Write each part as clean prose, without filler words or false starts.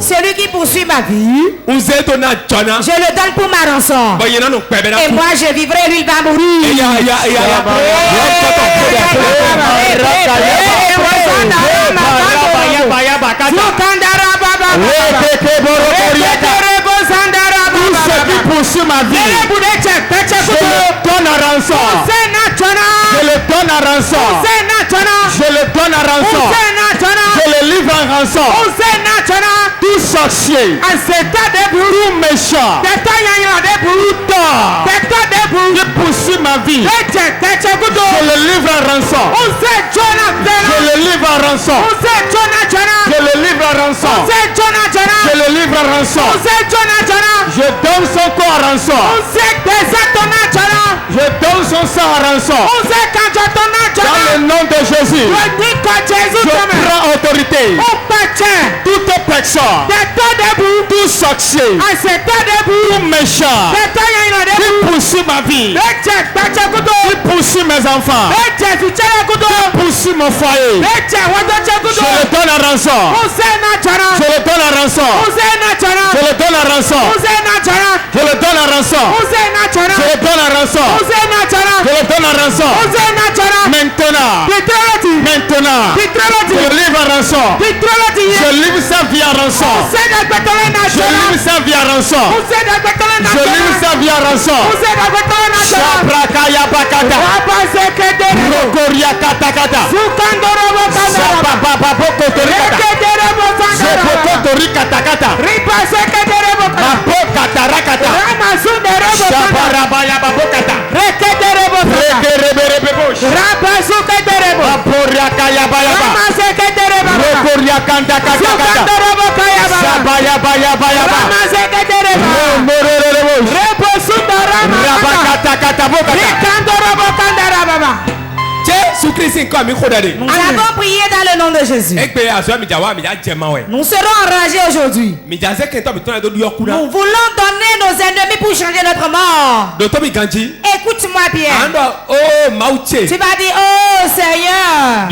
Celui qui poursuit ma vie, je le donne pour ma rançon. Et moi je vivrai, lui il va mourir. Tout ce qui poursuit ma vie, je le donne à rançon. Je le donne à rançon. Je le donne à rançon. Je le livre en rançon. Tout sorcier, tout méchant, tout tort qui poursuit ma vie, je le livre en rançon. Je le livre en rançon. Je le livre en rançon. Je le livre en rançon. Je donne son corps à rançon. Je donne son sang à rançon. Dans le nom de Jésus, je prends autorité. Toute personne, tout sorcier, tout méchant qui poursuit ma vie, qui poursuit mes enfants, qui poursuit mon foyer, je le donne à rançon. Je le donne à rançon. Je le donne à rançon. Je le donne à rançon. Je le donne à rançon. Je le donne à rançon. Maintenant, je le livre à rançon. Je livre sa vie à rançon. Je livre sa vie à rançon. Je livre sa vie à rançon. Shabrakaya bakata. Rokoria katakata. Shababa bokotorikata. Zobokotorikatakata. Mapokatarakata. Shabarabaya babokata. Rekereberebebosh. Maporiakayabayaba. Rokoriakantakata. Shabayabayaba. Rabakatakata bokata. Nous avons prié dans le nom de Jésus. Nous serons enragés aujourd'hui. Nous voulons donner nos ennemis pour changer notre mort. Écoute-moi bien. Tu vas dire, oh Seigneur,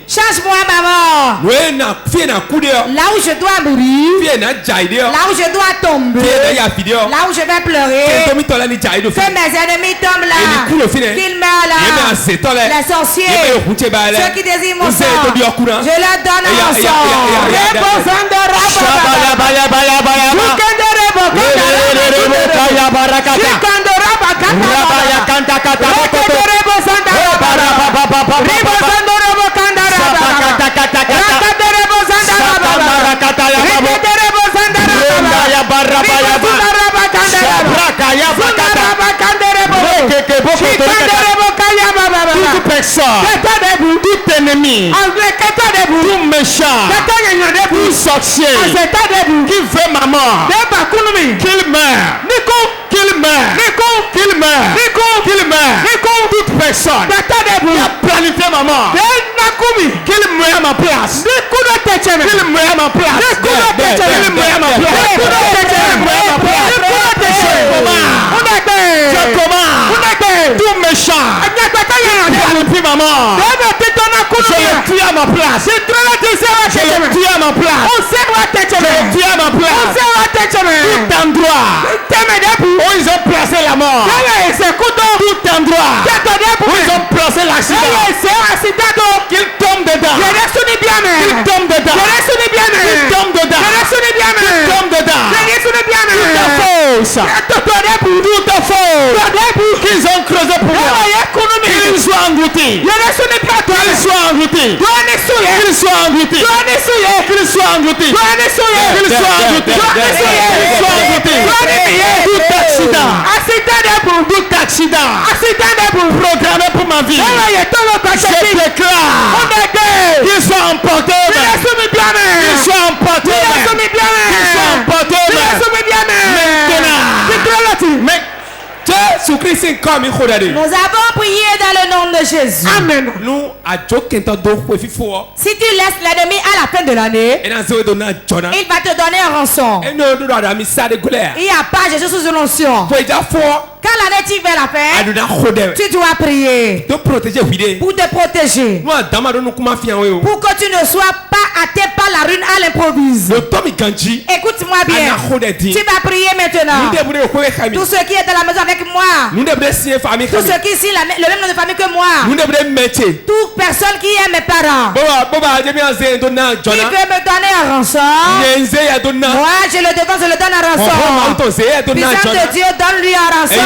change-moi ma mort. Là où je dois mourir, là où je dois tomber, là où je vais pleurer, que mes ennemis tombent là, qu'ils meurent là. Les sorciers, ceux qui désirent mon sang, je leur donne un sang. Toute personne, tout ennemi, tout méchant, tout sorcier qui veut ma mort, qu'il meure, qu'il meure, qu'il meure, qu'il meure. Toute personne qui a planifié ma mort, qu'il meure à ma place, qu'il meure à ma place, qu'il meure à ma place. Je commande tout méchant planifie ma mort. Je le tue à ma place. Je le tue à ma place. Je le tue à ma place. Tout endroit où ils ont placé la mort, tout endroit où ils ont placé l'accident, qu'ils tombent dedans, qu'ils tombent dedans, qu'ils tombent dedans, qu'ils tombent dedans. Toute fausse qu'ils ont creusé pour moi, qu'ils soient engloutis, qu'ils soient engloutis, qu'ils soient engloutis, qu'ils soient engloutis, qu'ils soient engloutis, qu'ils soient engloutis. Tout accident programmé pour ma vie, je déclare qu'ils soient emportés, qu'ils soient emportés, qu'ils soient emportés. Nous avons prié dans le nom de Jésus. Amen. Si tu laisses l'ennemi à la fin de l'année, il va te donner un rançon. Il n'y a pas Jésus sous une onction. Quand l'année tire vers la fin, tu dois prier pour te protéger. Pour que tu ne sois pas atteint par la ruine à l'improvise. Écoute-moi bien. Tu vas prier maintenant. Tout ce qui est dans la maison avec moi. Tout ce qui est le même nom de famille que moi. Toute personne qui aime mes parents. Qui veut me donner un rançon. Moi je le devance, je le donne un rançon. Puissant de Dieu, donne-lui un rançon.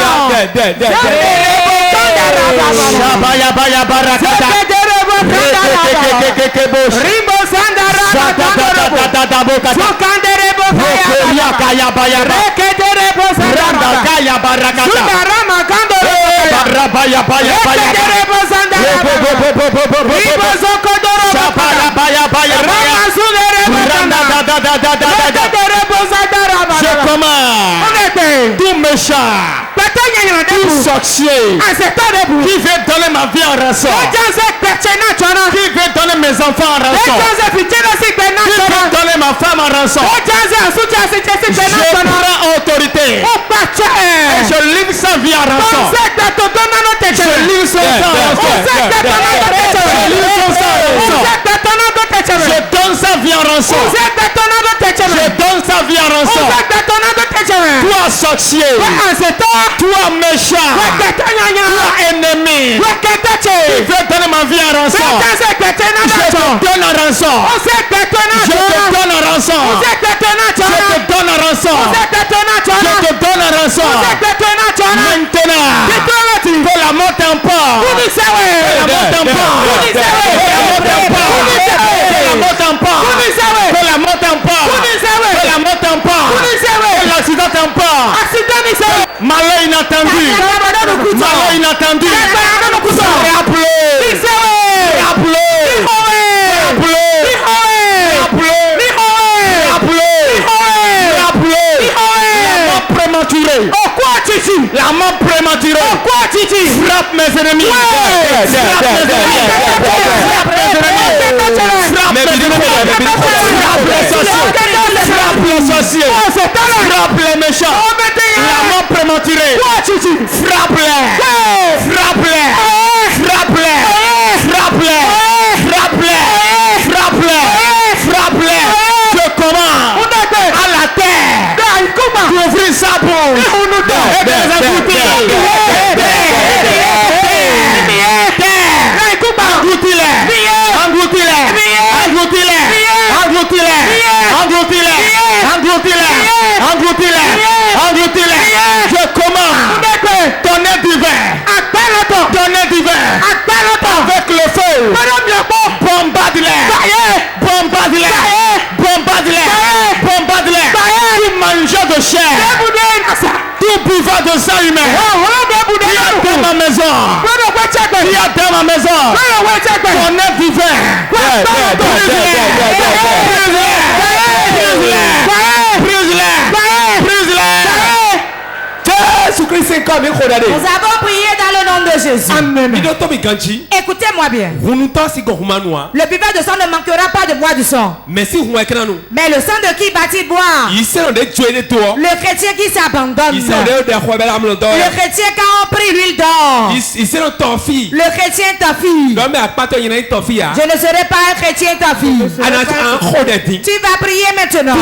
Je commande tout méchant, tout sorcier qui veut donner ma vie en rançon, qui veut donner mes enfants en rançon, qui veut donner ma femme en rançon. Je prends autorité et je livre sa vie en rançon. Je livre son sang en rançon. Je donne sa vie en rançon. Je donne sa vie en rançon. Toi sorcier, toi méchant, toi ennemi, qui veut donner ma vie en rançon, je te donne en rançon. Je te donne en rançon. Je te donne en rançon. Je te donne en rançon. Maintenant, que la mort t'emporte. Que la mort t'emporte. Que la mort t'emporte. Que la mort t'emporte. Que la mort t'emporte. Que l'accident t'emporte. Malheur inattendu. Malheur inattendu. La mort prématurée. Frappe mes ennemis. Frappe les sorciers. Frappe les méchants. La mort prématurée. Frappe-les. Frappe-les. Frappe-les. Frappe-les. Frappe-les. Frappe-les. Frappe-les. Je commande à la terre d'ouvrir sa bouche et de les écouter. Engloutis-les. Engloutis-les. Engloutis-les. Engloutis-les. Engloutis-les. Engloutis-les. Engloutis-les. Engloutis-les. Je commande tonnerre divin. Tonnerre divin. Avec le feu. Bombarde-les. Bombarde-les. Bombarde-les. Bombarde-les. Tout mangeur de chair. Tout buveur de sang humain. Qui a dans ma maison. Qui a dans ma maison. Tonnerre divin. Nous avons prié dans le nom de Jésus. Écoutez-moi bien. Le buveur de sang ne manquera pas de boire du sang. Mais le sang de qui va-t-il boire? Le chrétien qui s'abandonne. Le chrétien quand on prie l'huile d'or. Le chrétien ta fille. Je ne serai pas un chrétien ta fille. Tu vas prier maintenant.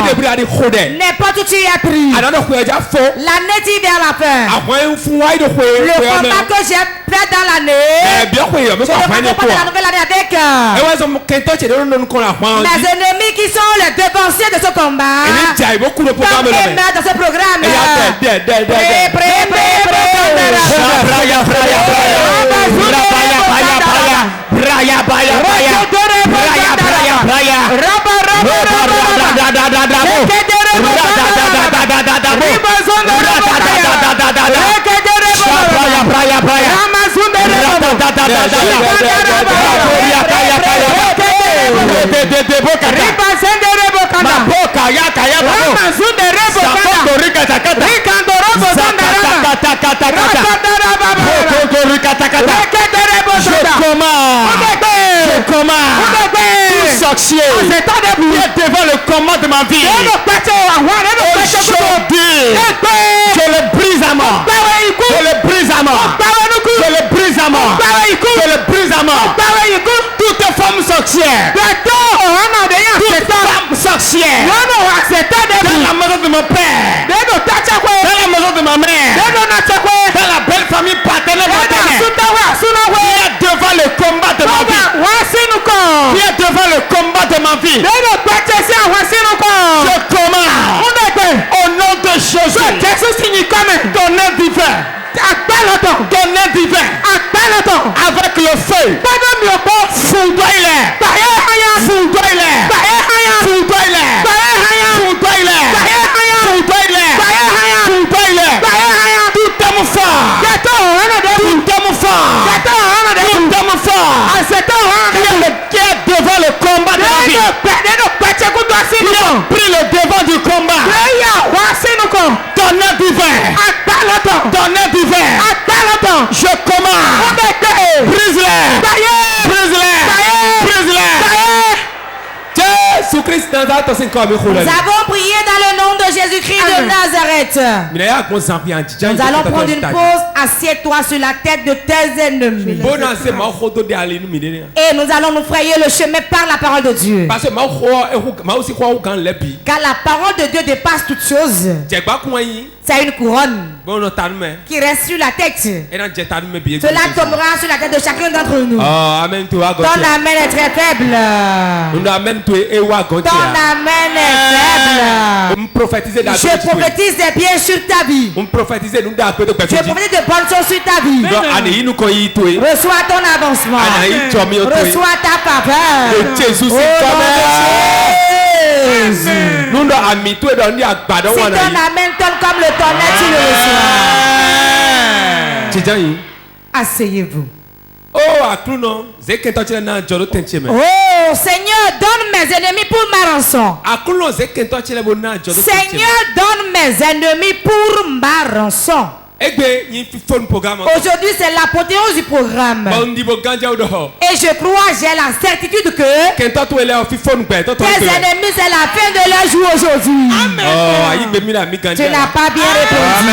N'importe où tu as pris. L'année tire vers la fin. Le combat que j'ai fait dans l'année, je ne vais pas dans la nouvelle année avec mes ennemis qui sont les dévanciers de ce combat. Comme les mains de ce programme. Sorcier qui est devant le combat de ma vie, aujourd'hui je le brise à mort, je le Testament. Toute femme sorcière. Toute femme sorcière. Dans la maison de mon père. Dans la maison de ma mère. Dans la belle famille paternelle. Qui est devant le combat de ma vie. Qui est devant le combat de ma vie. Je commande. Au nom de Jésus. Ton nom divin. Ton nom divin. Avec le feu. Foudroie-les. Foudroie-les. Foudroie-les. Foudroie-les. Foudroie-les. Foudroie-les. Tout homme fort. Tout homme fort. Tout homme fort. Qui est devant le combat de la vie. Qui a pris le devant du combat. Ton nom divin. Ton nom divin. Je commande. Brise-les. Brise-les. Brise-les. Jésus-Christ Nazareth. Nous avons prié dans le nom de Jésus-Christ de Nazareth. Nous allons prendre une pause. Assieds-toi sur la tête de tes ennemis. Et nous allons nous frayer le chemin par la parole de Dieu. Car la parole de Dieu dépasse toutes choses. C'est une couronne qui reste sur la tête. Cela tombera sur la tête de chacun d'entre nous. Ton amen est très faible. Ton amen est faible. Je prophétise des biens sur ta vie. Je prophétise de bonnes choses sur ta vie. Reçois ton avancement. Reçois ta faveur. Si ton amen tombe comme le tonnerre, tu le reçois. Asseyez-vous. Oh Seigneur, donne mes ennemis pour ma rançon. Seigneur, donne mes ennemis pour ma rançon. Aujourd'hui, c'est l'apothéose du programme. Et je crois, j'ai la certitude que tes ennemis, c'est la fin de leur jour aujourd'hui. Tu n'as pas bien répondu.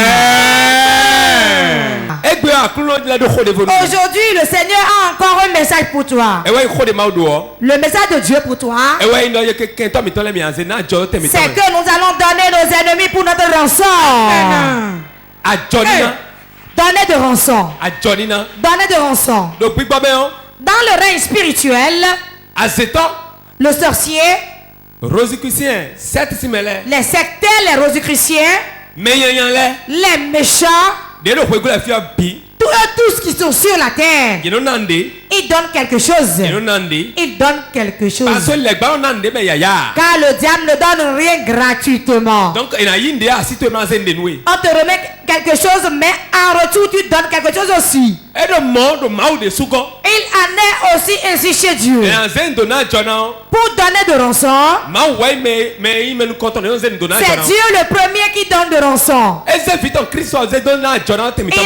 Aujourd'hui, le Seigneur a encore un message pour toi. Le message de Dieu pour toi, c'est que nous allons donner nos ennemis pour notre rançon. Donner de rançon. Donner de rançon. Dans le règne spirituel, le sorcier, les sectaires, les rosicruciens, les méchants, tous qui sont sur la terre, ils donnent quelque chose. Ils donnent quelque chose. Car le diable ne donne rien gratuitement. On te remet quelque chose, mais en retour tu donnes quelque chose aussi. Il en est aussi ainsi chez Dieu. Pour donner de rançon, c'est Dieu le premier qui donne de rançon. Il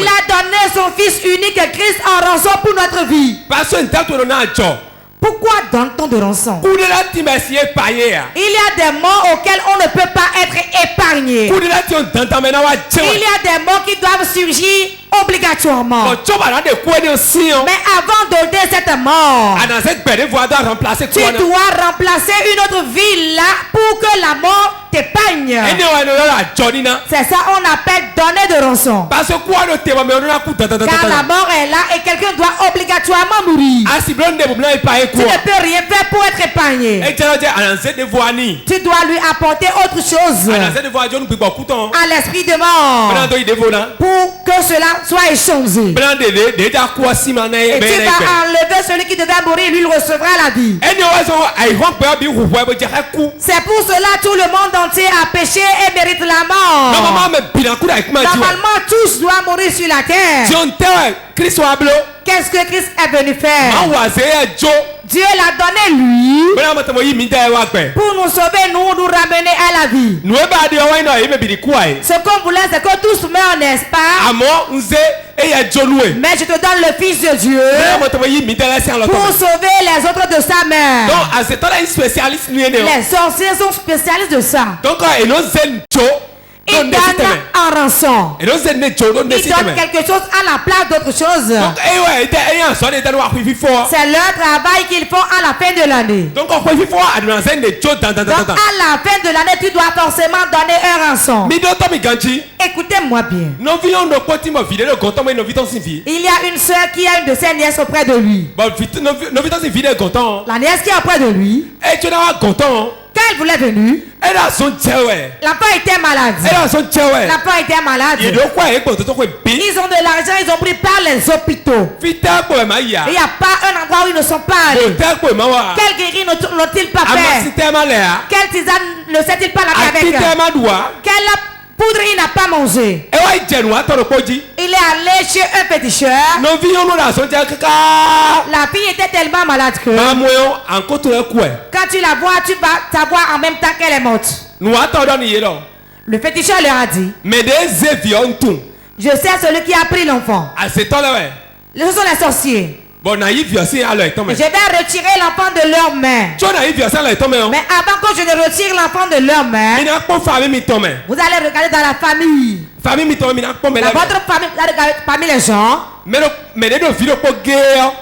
a donné son Fils unique Christ en rançon pour notre vie. Pourquoi donne-t-on de rançon? Il y a des morts auxquels on ne peut pas être épargné. Il y a des morts qui doivent surgir obligatoirement. Mais avant de donner cette mort, tu dois remplacer une autre vie là pour que la mort t'épargne. C'est ça on appelle donner de rançon. Car la mort est là et quelqu'un doit obligatoirement mourir. Tu ne peux rien faire pour être épargné. Tu dois lui apporter autre chose à l'esprit de mort pour que cela soit échangé. Et tu vas enlever celui qui devait mourir, lui il recevra la vie. C'est pour cela tout le monde entier a péché et mérite la mort. Normalement tous doivent mourir sur la terre. Qu'est-ce que Christ est venu faire? Dieu l'a donné lui pour nous sauver, nous ramener à la vie. Ce qu'on voulait, c'est que tous meurent, n'est-ce pas? Mais je te donne le Fils de Dieu pour sauver les autres de sa mère. Les sorciers sont spécialistes de ça. Il donne un rançon. Il donne quelque chose à la place d'autre chose. C'est leur travail qu'ils font à la fin de l'année. Donc à la fin de l'année, tu dois forcément donner un rançon. Écoutez-moi bien. Il y a une soeur qui a une de ses nièces auprès de lui. La nièce qui est auprès de lui. Quand elle voulait venir, l'enfant était malade. L'enfant était malade. Ils ont de l'argent, ils ont pris par les hôpitaux. Il n'y a pas un endroit où ils ne sont pas allés. Quel guéri n'ont-ils pas fait? Quelle tisane ne s'est-il pas lavé avec elle? Quelle poudre il n'a pas mangé? Il est allé chez un féticheur. La fille était tellement malade que quand tu la vois, tu vas savoir en même temps qu'elle est morte. Le féticheur leur a dit, je sais celui qui a pris l'enfant. Ce sont les sorciers. Je vais retirer l'enfant de leurs mains. Mais avant que je ne retire l'enfant de leurs mains, vous allez regarder dans la famille. Dans votre famille, vous allez regarder parmi les gens.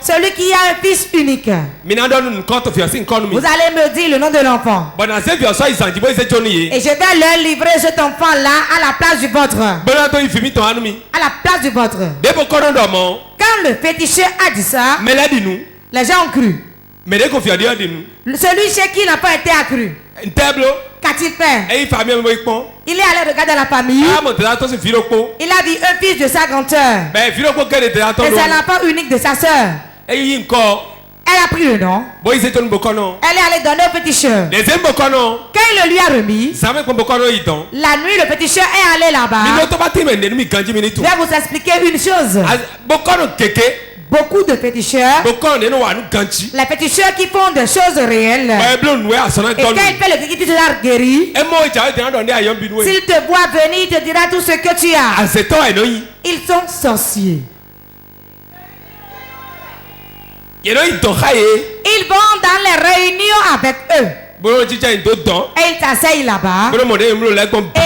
Celui qui a un fils unique. Vous allez me dire le nom de l'enfant. Et je vais leur livrer cet enfant-là à la place du vôtre. À la place du vôtre. Quand le féticheur a dit ça, les gens ont cru. Celui chez qui l'enfant était a cru. Qu'a-t-il fait? Il est allé regarder la famille. Il a dit un fils de sa grande sœur. Et c'est l'enfant unique de sa sœur. Elle a pris le nom. Elle est allée donner au féticheur. Quand il le lui a remis, la nuit, le féticheur est allé là-bas. Je vais vous expliquer une chose. Beaucoup de féticheurs, les féticheurs qui font des choses réelles, et quand il fait le guéri, tu seras guéri. S'il te voit venir, il te dira tout ce que tu as. Ils sont sorciers. Ils vont dans les réunions avec eux. Et ils s'asseyent là-bas. Et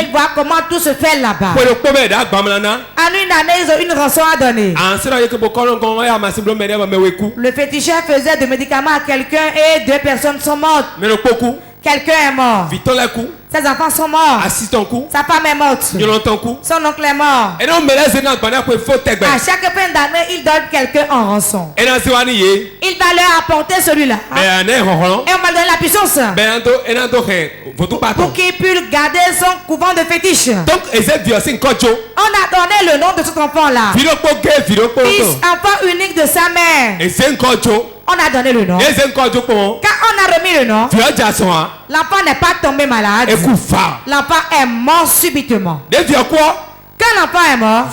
ils voient comment tout se fait là-bas. En une année, ils ont une rançon à donner. Le féticheur faisait des médicaments à quelqu'un et 2 personnes sont mortes. Quelqu'un est mort. Ses enfants sont morts. Sa femme est morte. Son oncle est mort. À chaque fin d'année, il donne quelqu'un en rançon. Il va leur apporter celui-là. Et on va donner la puissance pour qu'il puisse garder son couvent de fétiche. On a donné le nom de cet enfant-là. Fils, enfant unique de sa mère. On a donné le nom. Quand on a remis le nom, l'enfant n'est pas tombé malade. L'enfant est mort subitement. Quand l'enfant est mort,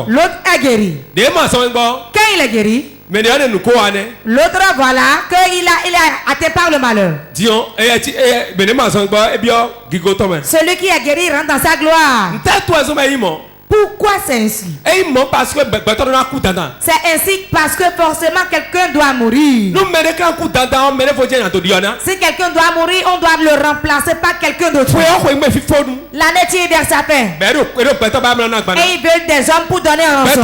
l'autre est guéri. Quand il est guéri, l'autre voilà qu'il a atteint par le malheur. Celui qui est guéri rentre dans sa gloire. Pourquoi c'est ainsi? C'est ainsi parce que forcément quelqu'un doit mourir. Si quelqu'un doit mourir, on doit le remplacer par quelqu'un d'autre. L'année tire vers sa fin. Et ils veulent des hommes pour donner un rançon.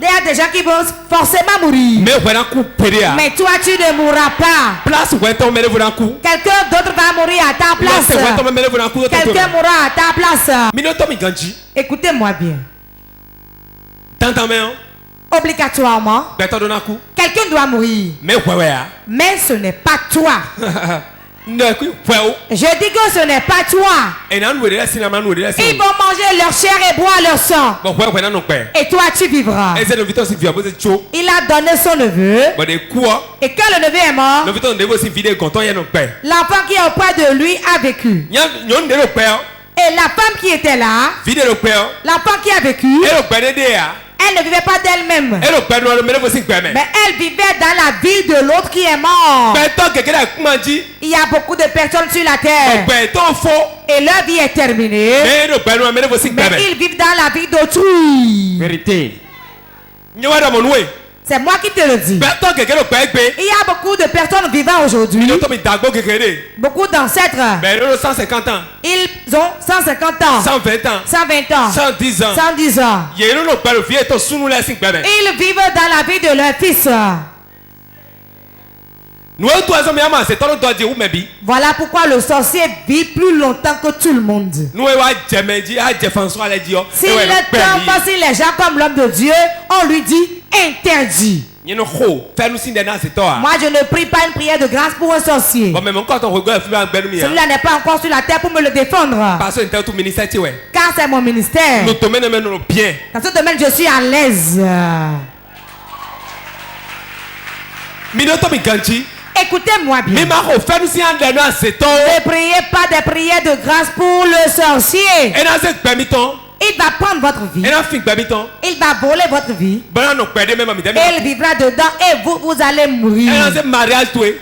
Il y a des gens qui vont forcément mourir. Mais toi tu ne mourras pas. Quelqu'un d'autre va mourir à ta place. Quelqu'un mourra à ta place. Écoutez-moi bien. Obligatoirement, quelqu'un doit mourir. Mais ce n'est pas toi. Je dis que ce n'est pas toi. Ils vont manger leur chair et boire leur sang. Et toi tu vivras. Il a donné son neveu. Et quand le neveu est mort, l'enfant qui est auprès de lui a vécu. Et la femme qui était là, l'enfant qui a vécu, elle ne vivait pas d'elle-même. Mais elle vivait dans la vie de l'autre qui est mort. Il y a beaucoup de personnes sur la terre. Et leur vie est terminée. Mais ils vivent dans la vie d'autrui. Vérité. C'est moi qui te le dis. Il y a beaucoup de personnes vivant aujourd'hui. Beaucoup d'ancêtres. Ils ont 150 ans, 120 ans, 120 ans, 110 ans. 110 ans. Ils vivent dans la vie de leur fils. Voilà pourquoi le sorcier vit plus longtemps que tout le monde. Si le temps passe, les gens comme l'homme de Dieu, on lui dit interdit. Moi, je ne prie pas une prière de grâce pour un sorcier. Celui-là n'est pas encore sur la terre pour me le défendre. Car c'est mon ministère. Dans ce domaine, je suis à l'aise. Écoutez-moi bien. Ne priez pas des prières de grâce pour le sorcier. Il va prendre votre vie. Il va voler votre vie. Et il vivra dedans et vous allez mourir.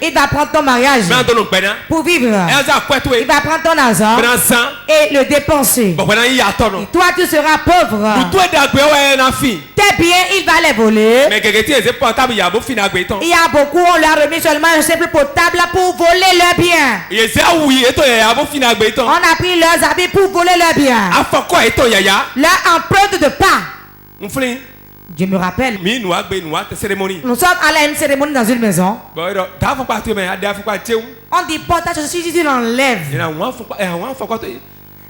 Il va prendre ton mariage pour vivre. Il va prendre ton argent et le dépenser. Et toi, tu seras pauvre. Tes biens, il va les voler. Il y a beaucoup, on leur a remis seulement un simple potable pour voler leurs biens. On a pris leurs habits pour voler leurs biens. Leur empreinte de pas. Je me rappelle. Nous sommes allés à une cérémonie dans une maison. On dit portage, je suis dit, tu l'enlèves.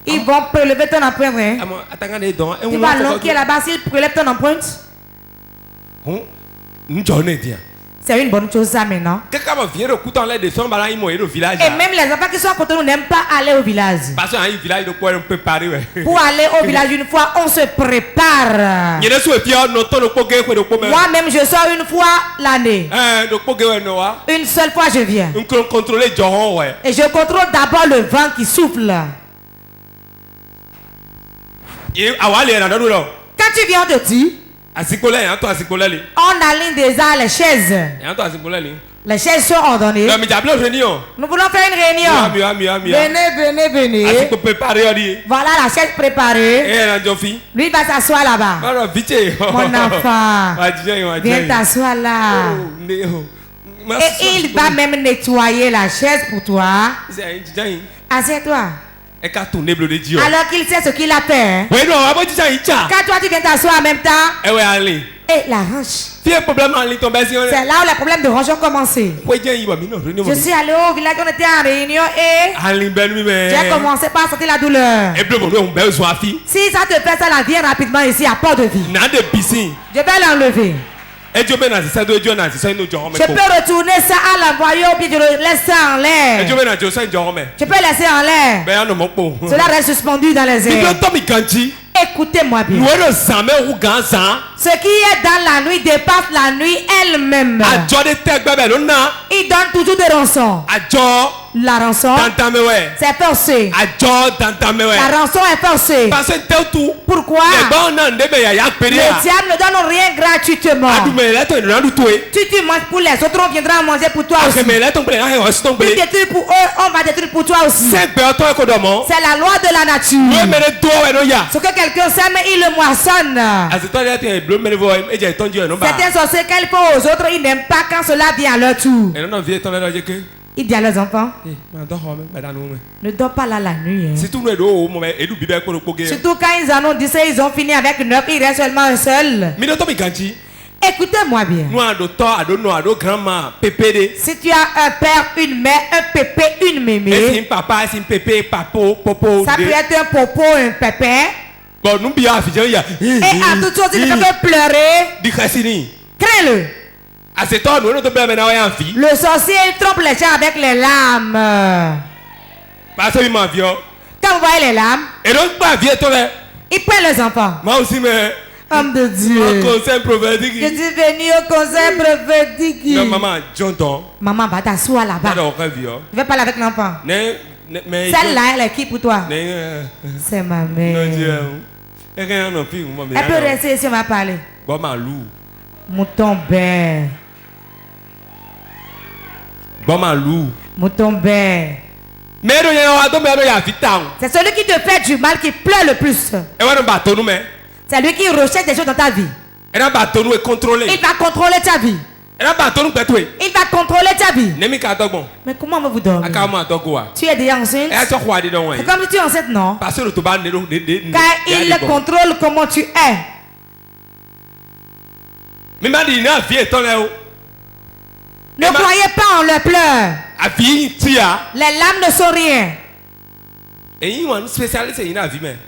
Ils vont prélever ton empreinte. Tu vas loquer là-bas, s'ils prélèvent ton empreinte. C'est une bonne chose ça maintenant. Et même les enfants qui sont à côté de nous n'aiment pas aller au village. Pour aller au village une fois, on se prépare. Moi-même, je sors une fois l'année. Une seule fois, je viens. Et je contrôle d'abord le vent qui souffle. Quand tu viens de dire, on aligne déjà les chaises. Les chaises sont ordonnées. Nous voulons faire une réunion. Venez. Voilà la chaise préparée. Lui va s'asseoir là-bas. Mon enfant, viens t'asseoir là. Et il va même nettoyer la chaise pour toi. Assieds-toi. Alors qu'il sait ce qu'il a fait. Quand toi tu viens t'asseoir en même temps. Et la hanche. C'est là où les problèmes de hanche ont commencé. Je suis allé au village, on était en réunion et j'ai commencé par sentir la douleur. Si ça te fait ça, la viens rapidement ici à Port de Vie. Je vais l'enlever. Je peux retourner ça à l'envoyer ou bien je le laisse ça en l'air. Je peux laisser en l'air. Cela reste suspendu dans les airs. Écoutez-moi bien. Ce qui est dans la nuit dépasse la nuit elle-même. Il donne toujours des rançons. La rançon, c'est forcé. La rançon est forcée. Pourquoi? Le diable ne donne rien gratuitement. Si tu manges pour les autres, on viendra manger pour toi aussi. Tu détruis pour eux, on va détruire pour toi aussi. C'est la loi de la nature. Ce que quelqu'un sème, il le moissonne. Certains sorciers qu'ils font aux autres, ils n'aiment pas quand cela vient à leur tour. Il dit à leurs enfants, ne dors pas là la nuit. Hein. Surtout quand ils en ont 10, ils ont fini avec 9, il reste seulement un seul. Écoutez-moi bien. Si tu as un père, une mère, un pépé, une mémé. Ça peut être un popo, un pépé. Et à toute chose, il ne peut pleurer. Crains-le. Le sorcier il trompe les gens avec les larmes. Quand vous voyez les larmes, il prend les enfants. Moi aussi, mais. Homme de Dieu. Je suis venu au conseil prophétique. Non, maman, j'entends. Maman, va t'asseoir là-bas. Je vais parler avec l'enfant. Celle-là, elle est qui pour toi? C'est ma mère. Elle peut rester ici, on va parler. Mouton bête. Mouton bête. C'est celui qui te fait du mal qui pleure le plus. C'est lui qui recherche des choses dans ta vie. Il va contrôler ta vie. Il va contrôler ta vie. Mais comment vous dormir? Tu es déjà enceinte? C'est comme si tu es enceinte, non? Car il contrôle comment tu es. Ne croyez pas en leurs pleurs. Les larmes ne sont rien.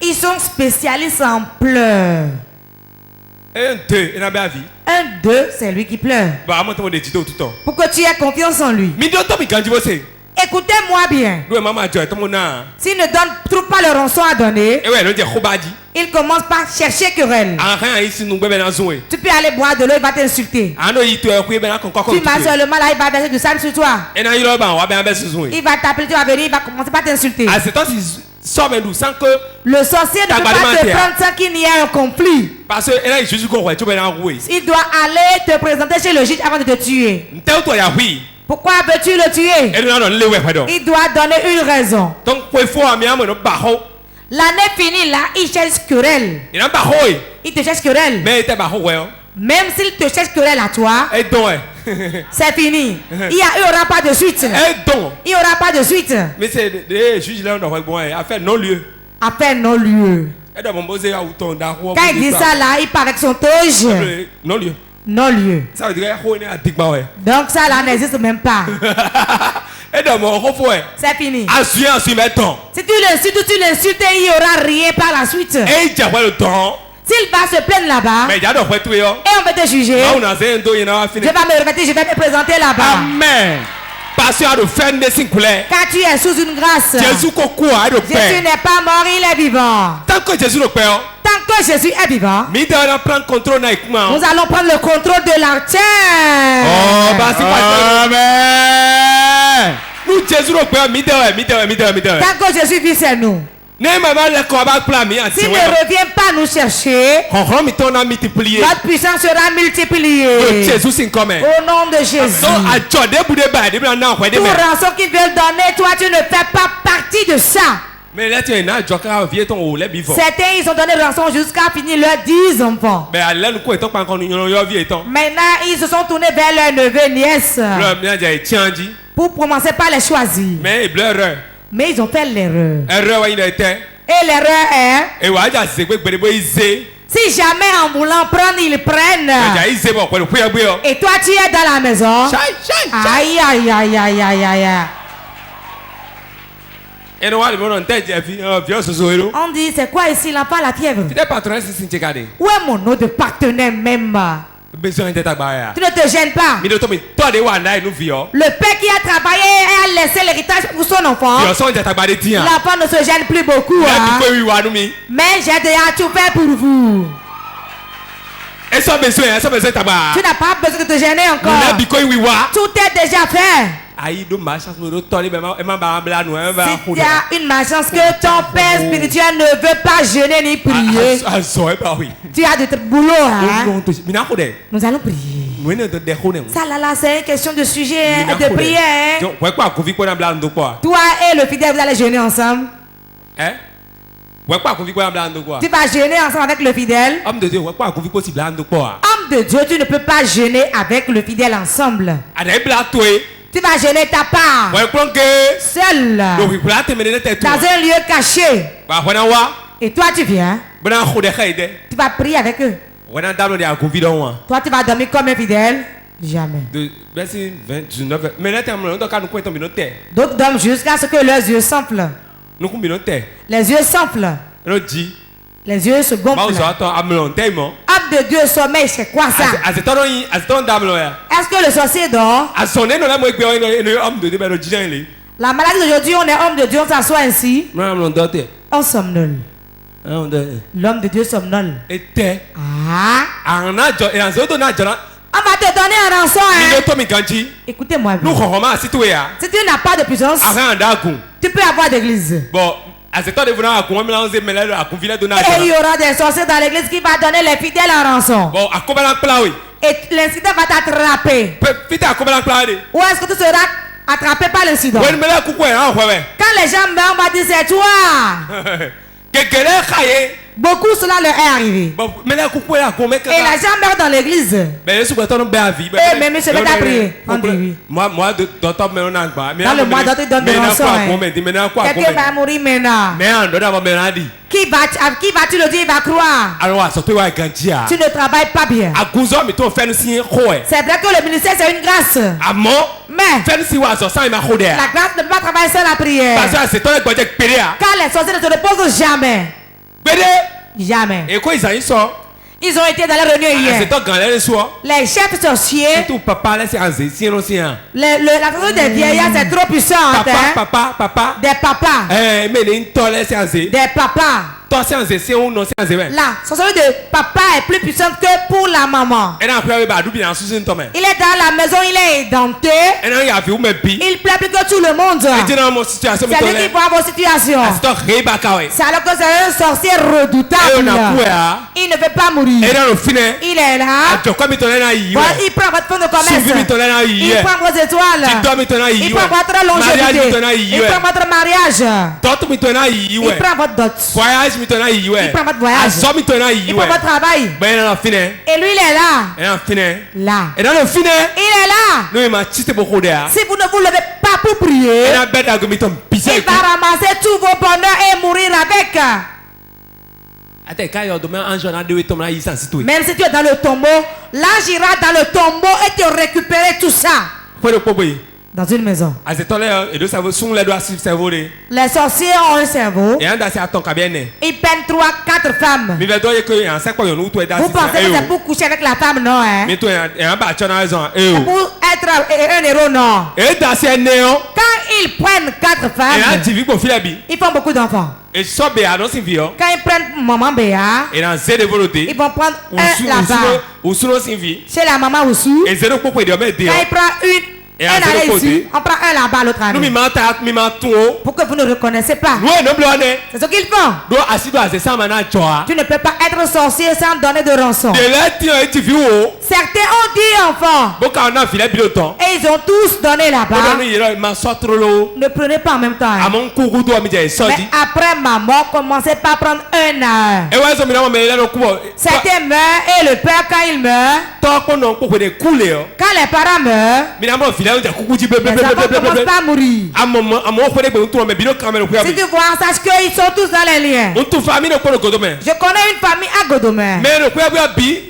Ils sont spécialistes en pleurs. 1, 2, 1, 2, c'est lui qui pleure. Pour que tu aies confiance en lui. Écoutez-moi bien. S'il ne trouve pas le rançon à donner, il commence par chercher querelle. Tu peux aller boire de l'eau, il va t'insulter. Tu marches sur le mal, il va verser du sable sur toi. Il va t'appeler, tu vas venir, il va commencer par t'insulter. Le sorcier ne peut pas te prendre sans qu'il n'y ait un conflit. Il doit aller te présenter chez le juge avant de te tuer. Pourquoi veux-tu le tuer? Il doit donner une raison. L'année finie là, il cherche querelle. Il te cherche querelle. Même s'il te cherche querelle à toi, c'est fini. Il n'y aura pas de suite. Il n'y aura pas de suite. Mais c'est le juge là, on a fait non-lieu. Affaire non-lieu. Quand il dit ça là, il paraît que son toge. Non-lieu. Non-lieu. Ça veut dire donc ça là n'existe même pas. C'est fini. Si tu l'insultes, il n'y aura rien par la suite. S'il va se plaindre là-bas, et on va te juger, je vais me répéter, je vais te présenter là-bas. Amen. Car tu es sous une grâce. Jésus n'est pas mort, il est vivant. Tant que Jésus est vivant, nous allons prendre le contrôle de la terre. Amen. Tant que Jésus vit, c'est nous. S'il ne revient pas nous chercher, notre puissance sera multipliée. Au nom de Jésus. Tout rançon qu'ils veulent donner, toi tu ne fais pas partie de ça. Certains ils ont donné rançon jusqu'à finir leurs 10 enfants. Maintenant ils se sont tournés vers leurs neveux et nièces pour commencer par les choisir. Mais ils ont fait l'erreur. Et l'erreur est, si jamais en voulant prendre, ils prennent. Et toi, tu es dans la maison. Aïe, aïe, aïe, aïe, aïe, aïe. On dit, c'est quoi ici, l'enfant, la fièvre? Où est mon autre partenaire même? Tu ne te gênes pas. Le père qui a travaillé et a laissé l'héritage pour son enfant, l'enfant ne se gêne plus beaucoup. Mais j'ai déjà tout fait pour vous. Tu n'as pas besoin de te gêner encore. Tout est déjà fait. S'il y a une malchance que ton père spirituel ne veut pas jeûner ni prier, tu as de boulot. Nous allons prier. Ça là, c'est une question de sujet de prière. Toi et le fidèle, vous allez jeûner ensemble. Tu vas jeûner ensemble avec le fidèle. Homme de Dieu, tu ne peux pas jeûner avec le fidèle ensemble. Tu vas jeûner ta part, seul, dans un lieu caché. Et toi tu viens, tu vas prier avec eux. Toi tu vas dormir comme un fidèle. Jamais. D'autres dorment jusqu'à ce que leurs yeux s'enflent. Les yeux s'enflent. Les yeux se gonflent. Homme de Dieu, sommeil, c'est quoi ça? Est-ce que le sorcier dort? La maladie d'aujourd'hui, on est homme de Dieu, on s'assoit ainsi. On somnole. L'homme de Dieu somnole. On va te donner un rançon. Écoutez-moi bien. Si tu n'as pas de puissance, tu peux avoir d'église. Et il y aura des sorciers dans l'église qui vont donner les fidèles en rançon. Et l'incident va t'attraper. Ou est-ce que tu seras attrapé par l'incident? Quand les gens meurent, on va dire c'est toi. Beaucoup cela leur est arrivé. Et la gens meurent dans l'église. Et même ils se mettent à prier. Dans le mois d'autres, ils donnent des rançons. Quelqu'un va mourir maintenant. Qui va-tu le dire, il va croire? Tu ne travailles pas bien. C'est vrai que le ministère c'est une grâce. Mais la grâce ne peut pas travailler sans la prière. Car les sorciers ne se reposent jamais. Jamais. Ils ont été dans la réunion hier. Les chefs sorciers. La façon des vieillards c'est trop puissant. Des papas. Des papas. La sorcellerie de papa est plus puissante que pour la maman. Il est dans la maison, il est édenté. Il plaît plus que tout le monde. C'est lui qui voit vos situations. C'est alors que c'est un sorcier redoutable. Il ne veut pas mourir. Il est là. Il prend votre fonds de commerce. Il prend vos étoiles. Il prend votre longévité. Il prend votre mariage. Il prend votre dot. Il prend votre voyage. Il prend votre travail. Et lui il est là. Là. Il est là. Si vous ne vous levez pas pour prier, il va ramasser tous vos bonheurs et mourir avec. Même si tu es dans le tombeau, l'ange ira dans le tombeau et te récupérer tout ça. Dans une maison. Les sorciers ont un cerveau. Ils peignent 3-4 femmes. Vous pensez que c'est pour coucher avec la femme, non? Hein? C'est pour être un héros, non? Quand ils prennent 4 femmes, ils font beaucoup d'enfants. Quand ils prennent maman Béa, ils vont prendre un là-bas. Chez la maman Oussou, quand ils prennent une, un allait ici, on prend un là-bas, l'autre année. Pour que vous ne reconnaissez pas. C'est ce qu'ils font. Tu ne peux pas être sorcier sans donner de rançon. Certains ont dit enfants. Et ils ont tous donné là-bas. Ne prenez pas en même temps. Mais après ma mort, commencez par prendre un à un. Certains meurent et le père quand il meurt. Quand les parents meurent, les enfants ne commencent pas à mourir. Si tu vois, sache qu'ils sont tous dans les liens. Je connais une famille à Godomé.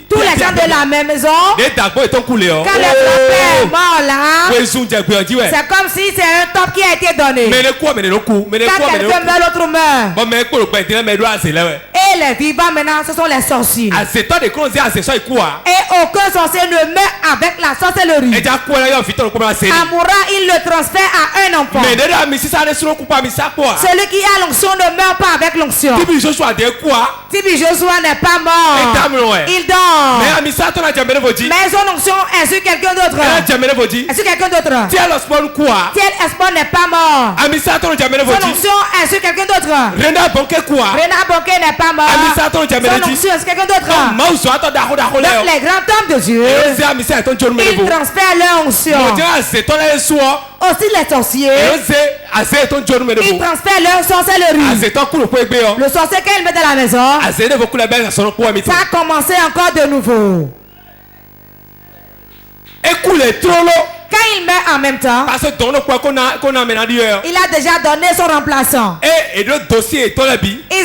Tous les gens de la même maison, quand le père est mort là, c'est comme si c'est un top qui a été donné. Quand quelqu'un meurt, l'autre meurt. Et les vivants maintenant, ce sont les sorciers. Et aucun sorcier ne meurt avec la sorcellerie. Amoura, il le transfère à un enfant. Celui qui a l'onction ne meurt pas avec l'onction. Tibi Joshua n'est pas mort. Il dort. Mais son onction est sur quelqu'un d'autre. Est sur quelqu'un d'autre. Tiel Espoir n'est pas mort. Son onction est sur quelqu'un d'autre. Rena Bonke n'est pas mort. Son onction est sur quelqu'un d'autre. Donc les grands hommes de Dieu, ils transfèrent leur onction. Aussi les sorciers, ils transfèrent leur sorcellerie. Le sorcier quand il met dans la maison, ça a commencé encore de nouveau. Quand il meurt en même temps, il a déjà donné son remplaçant. Ils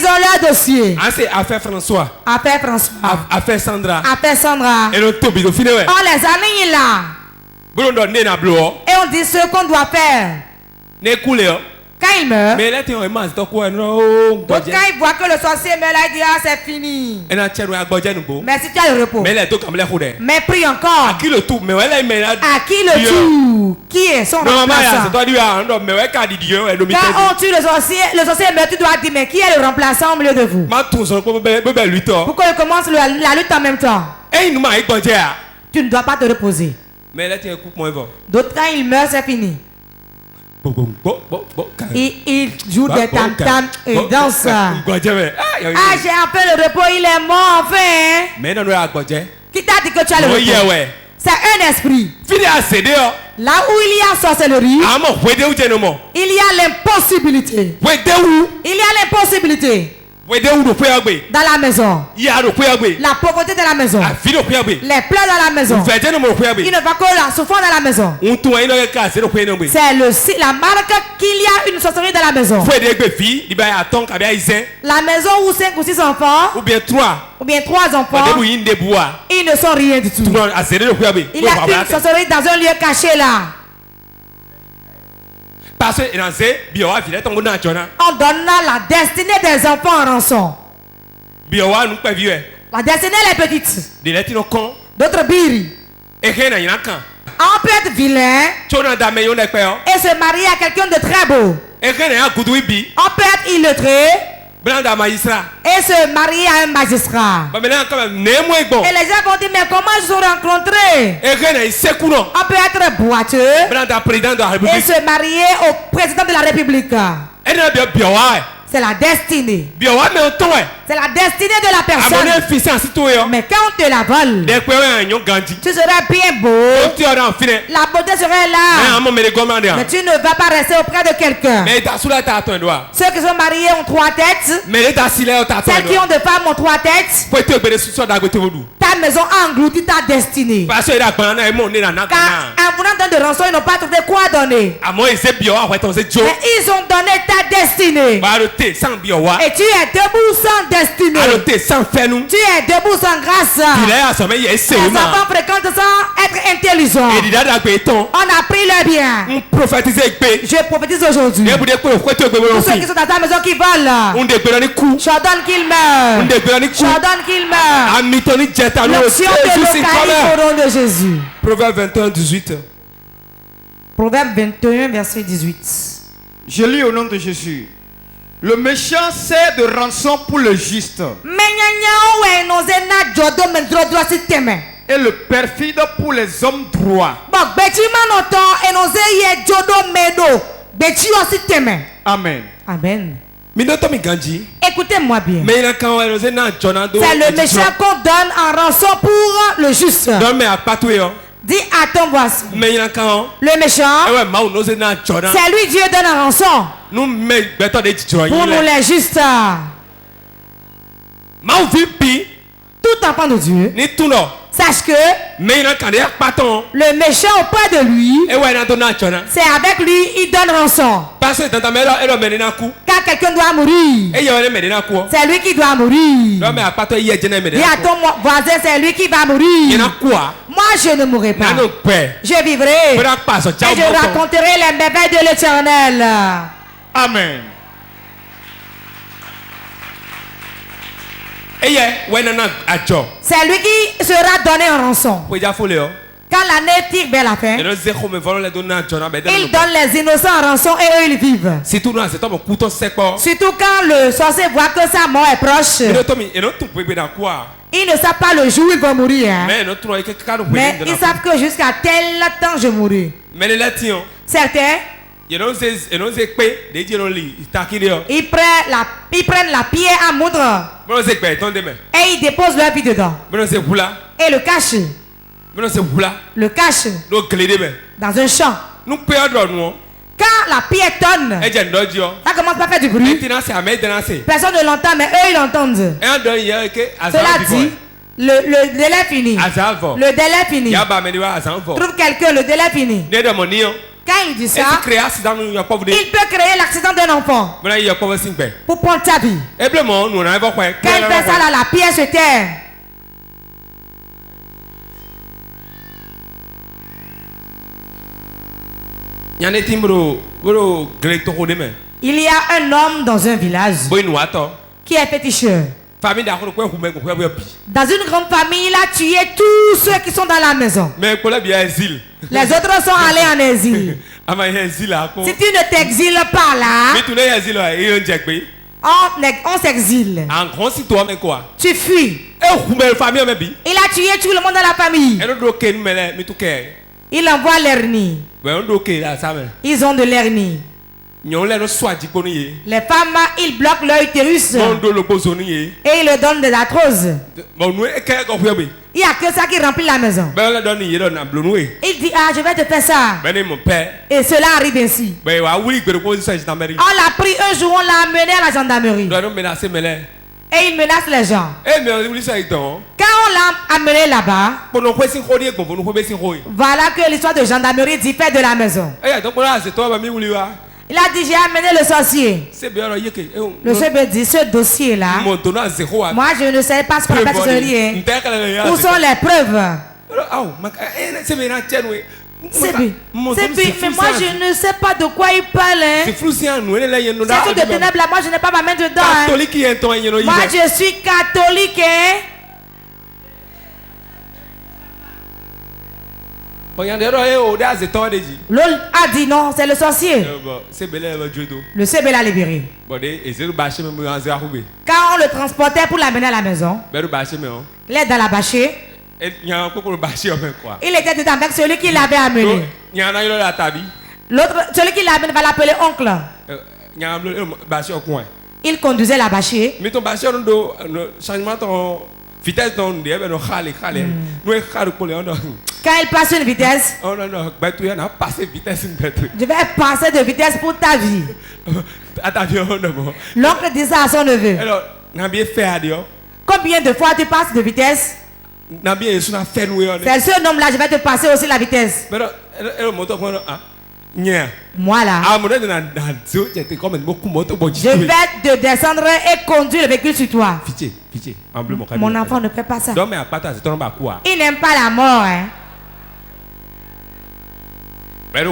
ont leur dossier. Affaire François. Affaire Sandra. On les aligne là. Et on dit ce qu'on doit faire. Quand il meurt, donc quand il voit que le sorcier meurt là, il dit ah c'est fini. Mais si tu as le repos, mais prie encore. À qui le tour? Qui est son remplaçant? Quand on tue le sorcier meurt, tu dois dire mais qui est le remplaçant au milieu de vous? Pourquoi il commence la lutte en même temps? Tu ne dois pas te reposer. D'autres quand il meurt c'est fini. Il joue des tam-tams et danse. Ah, j'ai un peu le repos, il est mort enfin. Qui t'a dit que tu as le repos? C'est un esprit. Là où il y a sorcellerie, il y a l'impossibilité. Il y a l'impossibilité. Dans la maison. La pauvreté de la maison. Les pleurs dans la maison. Il ne va que la souffrance dans la maison. C'est la marque qu'il y a une sorcellerie dans la maison. La maison où 5 ou 6 enfants. Ou bien 3 enfants. Ils ne sont rien du tout. Il y a une sorcellerie dans un lieu caché là. On donne la destinée des enfants en rançon. La destinée elle est petite. D'autres biri. On peut être vilain et se marier à quelqu'un de très beau. On peut être illettré et se marier à un magistrat. Et les gens vont dire, mais comment ils se sont rencontrés? On peut être boiteux et se marier au président de la République. C'est la destinée. C'est la destinée de la personne. Mais quand on te la vole, tu seras bien beau. La beauté serait là. Mais tu ne vas pas rester auprès de quelqu'un. Ceux qui sont mariés ont 3 têtes. Celles qui ont des femmes ont 3 têtes. Ta maison a englouti ta destinée. Car en voulant donner de rançon, ils n'ont pas trouvé quoi donner. Mais ils ont donné ta destinée. Et tu es debout sans destinée. Tu es debout sans grâce. Les enfants fréquentent sans être intelligents. On a pris le bien. Je prophétise aujourd'hui. Tous ceux qui sont dans ta maison qui volent, j'ordonne qu'ils meurent. J'ordonne qu'ils meurent. L'option de l'Ocaïque au nom de Jésus. Proverbe 21, 18. Proverbe 21, verset 18. Je lis au nom de Jésus. Le méchant sert de rançon pour le juste. Et le perfide pour les hommes droits. Amen. Amen. Écoutez-moi bien. C'est le méchant qu'on donne en rançon pour le juste. Dis à ton voisin. Le méchant, c'est lui Dieu donne en rançon. Pour nous les justes. Tout enfant de Dieu, sache que le méchant auprès de lui, c'est avec lui il donne rançon. Quand quelqu'un doit mourir, c'est lui qui doit mourir. Dis à ton voisin, c'est lui qui va mourir. Moi je ne mourrai pas. Je vivrai. Et je raconterai les merveilles de l'Éternel. Amen. C'est lui qui sera donné en rançon. Quand l'année tire vers la fin, il donne les innocents en rançon et eux ils vivent. Surtout quand le sorcier voit que sa mort est proche. Ils ne savent pas le jour où ils vont mourir. Hein. Mais ils savent que jusqu'à tel temps je mourrai. Certains, ils prennent la pierre à moudre et ils déposent leur vie dedans et le cachent. Le cache dans un champ. Quand la pierre tonne, ça commence à faire du bruit. Personne ne l'entend, mais eux ils l'entendent. Cela dit, le délai fini. Le délai fini. Trouve quelqu'un, le délai fini. Quand il dit ça, il peut créer l'accident d'un enfant pour prendre ta vie. Quand il fait ça, là, la pierre se terre. Il y a un homme dans un village qui est féticheur. Dans une grande famille, il a tué tous ceux qui sont dans la maison. Les autres sont allés en exil. Si tu ne t'exiles pas là, on s'exile. Tu fuis. Il a tué tout le monde dans la famille. Il envoie l'hernie. Ils ont de l'hernie. Les femmes, ils bloquent leur utérus et ils leur donnent des arthroses. Il n'y a que ça qui remplit la maison. Il dit, ah, je vais te faire ça. Et cela arrive ainsi. On l'a pris un jour, on l'a amené à la gendarmerie. Et il menace les gens. Quand on l'a amené là-bas, voilà que l'histoire de gendarmerie diffère de la maison. Il a dit, j'ai amené le sorcier. Le chef dit, ce dossier-là, moi je ne sais pas ce qu'on appelle sorcier. Où sont les preuves? C'est bien. Mais moi je ne sais pas de quoi il parle. C'est tout de ténèbres là, moi je n'ai pas ma main dedans. Moi je suis catholique. L'autre a dit non, c'est le sorcier. Le CB l'a libéré. Quand on le transportait pour l'amener à la maison, il est dans la bâchée. Il était dedans avec celui qui l'avait amené. L'autre, celui qui l'a amené va l'appeler oncle. Il conduisait la bâchée. Quand il passe une vitesse, je vais passer de vitesse pour ta vie. L'oncle dit ça à son neveu. Combien de fois tu passes de vitesse? C'est ce homme-là, je vais te passer aussi la vitesse. Moi là, je vais te descendre et conduire le véhicule sur toi. Mon enfant ne fait pas ça. Il n'aime pas la mort. Hein. Les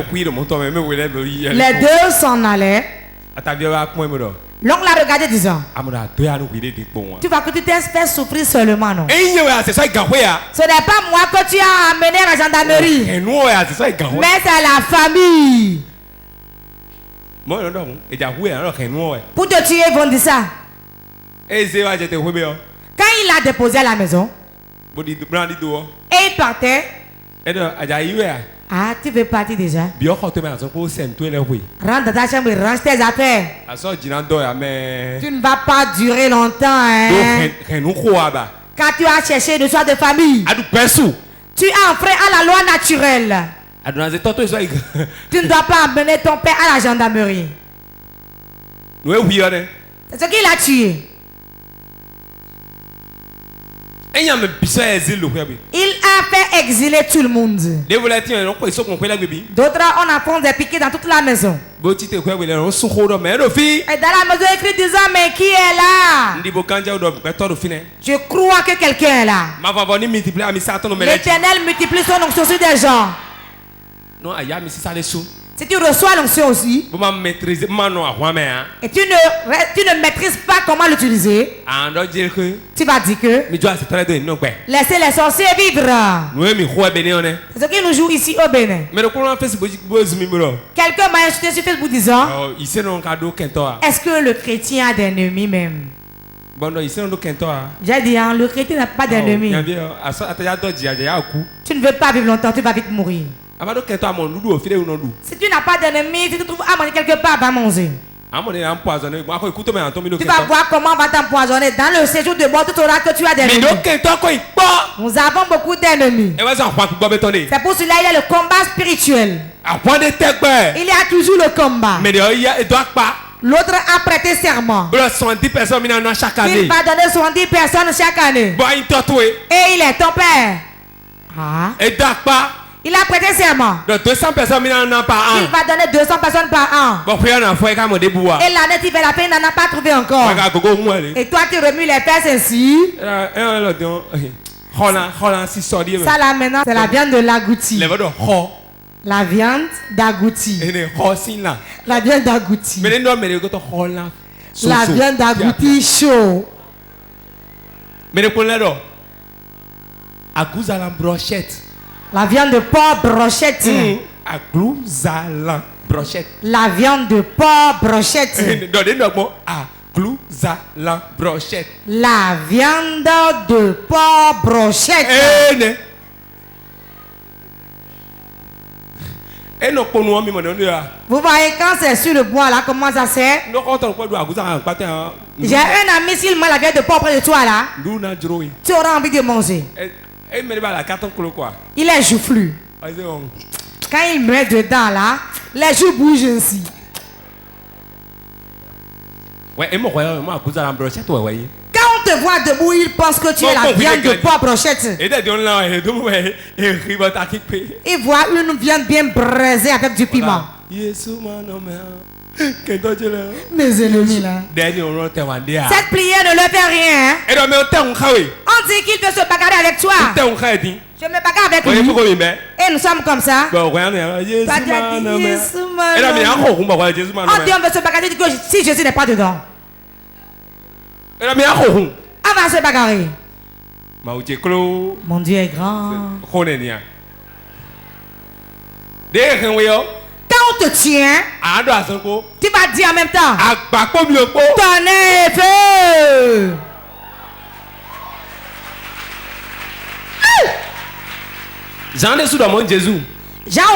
deux s'en allaient. L'oncle l'a regardé disant, tu vas que tu t'es fait souffrir seulement, non? Ce n'est pas moi que tu as amené à la gendarmerie, mais c'est la famille. Pour te tuer, ils vont dire ça. Quand il l'a déposé à la maison, et il partait. Ah, tu veux partir déjà? Rentre dans ta chambre et range tes affaires. Tu ne vas pas durer longtemps. Hein? Quand tu as cherché une histoire de famille, tu as enfreint à la loi naturelle. Tu ne dois pas amener ton père à la gendarmerie. C'est ce qu'il a tué. Il a fait exiler tout le monde. D'autres, on apprend des piquets dans toute la maison. Et dans la maison écrit disant, mais qui est là? Je crois que quelqu'un est là. L'Éternel multiplie son onction sur des gens. Si tu reçois l'onction aussi, et tu ne maîtrises pas comment l'utiliser, tu vas dire que laissez les sorciers vivre. C'est ce qui nous joue ici au Bénin. Quelqu'un m'a insulté sur Facebook disant, est-ce que le chrétien a des ennemis même? J'ai dit, hein, le chrétien n'a pas d'ennemis. Tu ne veux pas vivre longtemps, tu vas vite mourir. Si tu n'as pas d'ennemis, si tu trouves à manger quelque part, va manger. Tu vas voir comment on va t'empoisonner. Dans le séjour de mort, tu sauras que tu as des ennemis. Nous avons beaucoup d'ennemis. C'est pour cela qu'il y a le combat spirituel. Il y a toujours le combat. L'autre a prêté serment. Il va donner 70 personnes chaque année. Et il est ton père. Ah. Il a prêté serment. Il va donner 200 personnes par an. Et l'année qui fait la fin, il n'en a pas trouvé encore. Et toi, tu remues les fesses ainsi. Ça là maintenant, c'est la viande de l'agouti. La viande d'agouti. La viande d'agouti. La viande d'agouti chaud. La viande de porc brochette. La viande de porc brochette. La viande de porc brochette. Vous voyez quand c'est sur le bois là, comment ça sert? J'ai un ami, s'il mange la viande de porc près de toi là, tu auras envie de manger. Il est joufflu. Quand il met dedans là, les joues bougent ainsi. Quand on te voient debout, ils pensent que tu es la viande de porc brochette. Ils voient une viande bien braisée avec du piment. Mes ennemis là. Cette prière ne leur fait rien. On dit qu'il veut se bagarrer avec toi. Je me bagarre avec lui. Et nous sommes comme ça. On dit on veut se bagarrer si Jésus n'est pas dedans. On va se bagarrer. Mon Dieu est grand. Quand on te tient, tu vas dire en même temps tonnerre et feu. Jean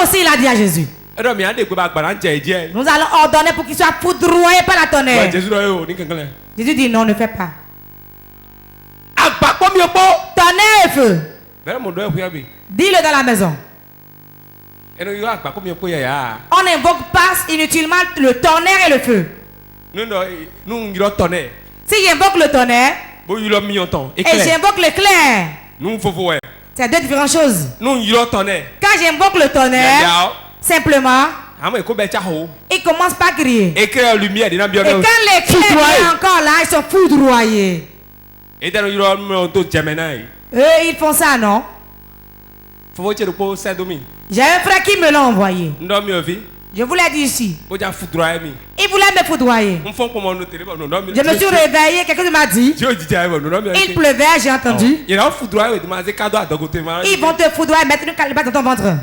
aussi il a dit à Jésus, nous allons ordonner pour qu'il soit foudroyé par la tonnerre. Jésus dit non, ne fais pas. Tonnerre et feu. Dis-le dans la maison. On n'invoque pas inutilement le tonnerre et le feu. Si j'invoque le tonnerre et j'invoque l'éclair, c'est deux différentes choses. Quand j'invoque le tonnerre, simplement, ils commencent pas à crier. Et quand l'éclair est encore là, ils sont foudroyés. Eux, ils font ça, non? J'ai un frère qui me l'a envoyé. Je vous l'ai dit ici. Il voulait me foudroyer. Je me suis réveillé, quelqu'un m'a dit. Il pleuvait, j'ai entendu. Ils vont te foudroyer, mettre une calebasse dans ton ventre.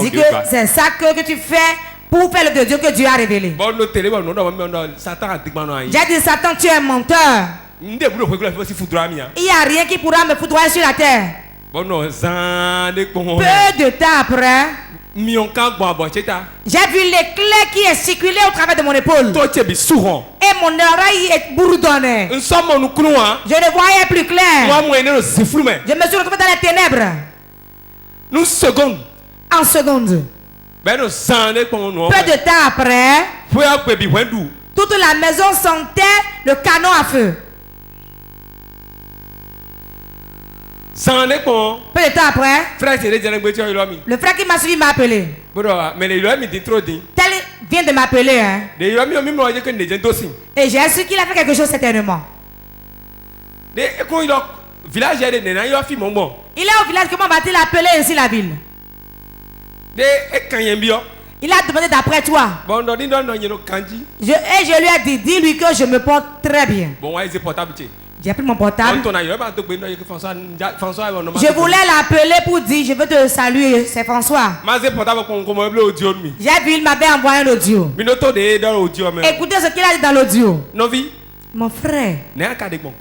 Dis que c'est ça que tu fais pour faire le de Dieu que Dieu a révélé. J'ai dit, Satan, tu es un menteur. Il n'y a rien qui pourra me foudroyer sur la terre. Peu de temps après, j'ai vu l'éclair qui est circulé au travers de mon épaule. Et mon oreille est bourdonnée. Je ne voyais plus clair. Je me suis retrouvé dans les ténèbres. En seconde. Peu de temps après, toute la maison sentait le canon à feu. Peu de temps après, le frère qui m'a suivi m'a appelé. Tel vient de m'appeler. Hein? Et j'ai su qu'il a fait quelque chose certainement. Il est au village, comment va-t-il appeler ainsi la ville? Il a demandé d'après toi. Et je lui ai dit, dis-lui que je me porte très bien. J'ai pris mon portable. Je voulais l'appeler pour dire, je veux te saluer, c'est François. J'ai vu, il m'avait envoyé un audio. Écoutez ce qu'il a dit dans l'audio. Mon frère,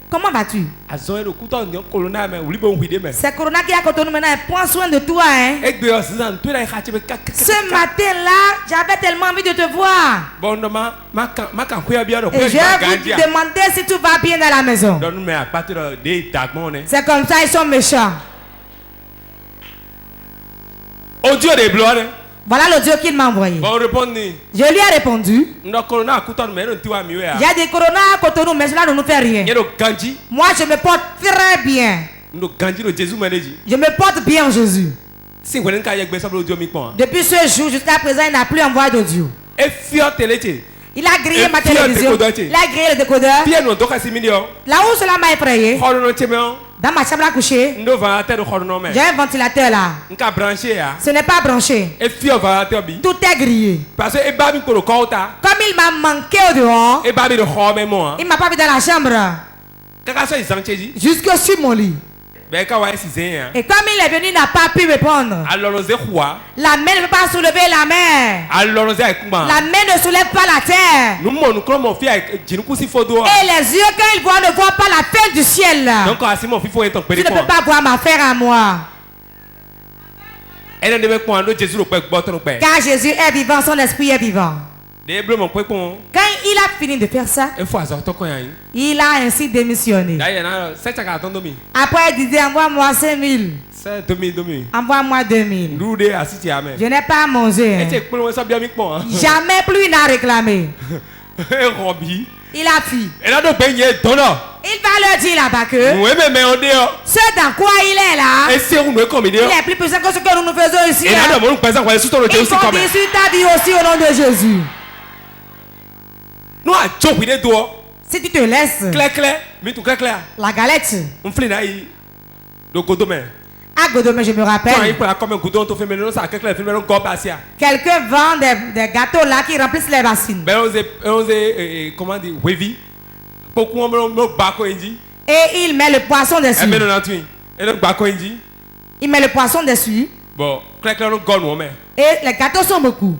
comment vas-tu? C'est Corona qui a Cotonou maintenant, prends soin de toi. Hein? Ce matin-là, j'avais tellement envie de te voir. Et je vais vous demander si tout va bien dans la maison. C'est comme ça, ils sont méchants. Voilà l'audio qu'il m'a envoyé. Je lui ai répondu. J'ai dit Corona à Cotonou, mais cela ne nous fait rien. Moi, je me porte très bien. Je me porte bien en Jésus. Depuis ce jour jusqu'à présent, il n'a plus envoyé d'audio. Il a grillé ma télévision. Il a grillé le décodeur. Là où cela m'a effrayé, dans ma chambre à coucher, j'ai un ventilateur là. Ce n'est pas branché. Tout est grillé. Comme il m'a manqué au dehors, il ne m'a pas vu dans la chambre. Jusque sur mon lit. Et comme il est venu, il n'a pas pu répondre. La main ne peut pas soulever la mer. La main ne soulève pas la terre. Et les yeux, quand ils voient, ne voient pas la fin du ciel. Tu ne peux pas voir ma frère à moi. Car Jésus est vivant, son esprit est vivant. Quand il a fini de faire ça, il a ainsi démissionné. Après, il disait, envoie-moi 5 000. Envoie-moi 2 000. Je n'ai pas mangé. Hein. Jamais plus il n'a réclamé. Il a fui. Il va leur dire là-bas que ce dans quoi il est là, il est plus puissant que ce que nous faisons ici. Il faut dire sur ta vie aussi au nom de Jésus. Si tu te laisses, la galette, à Godomé, je me rappelle, quelqu'un vend des gâteaux là qui remplissent les bassines. Comment dire, et il met le poisson dessus. Il met le poisson dessus. Et les gâteaux sont beaucoup.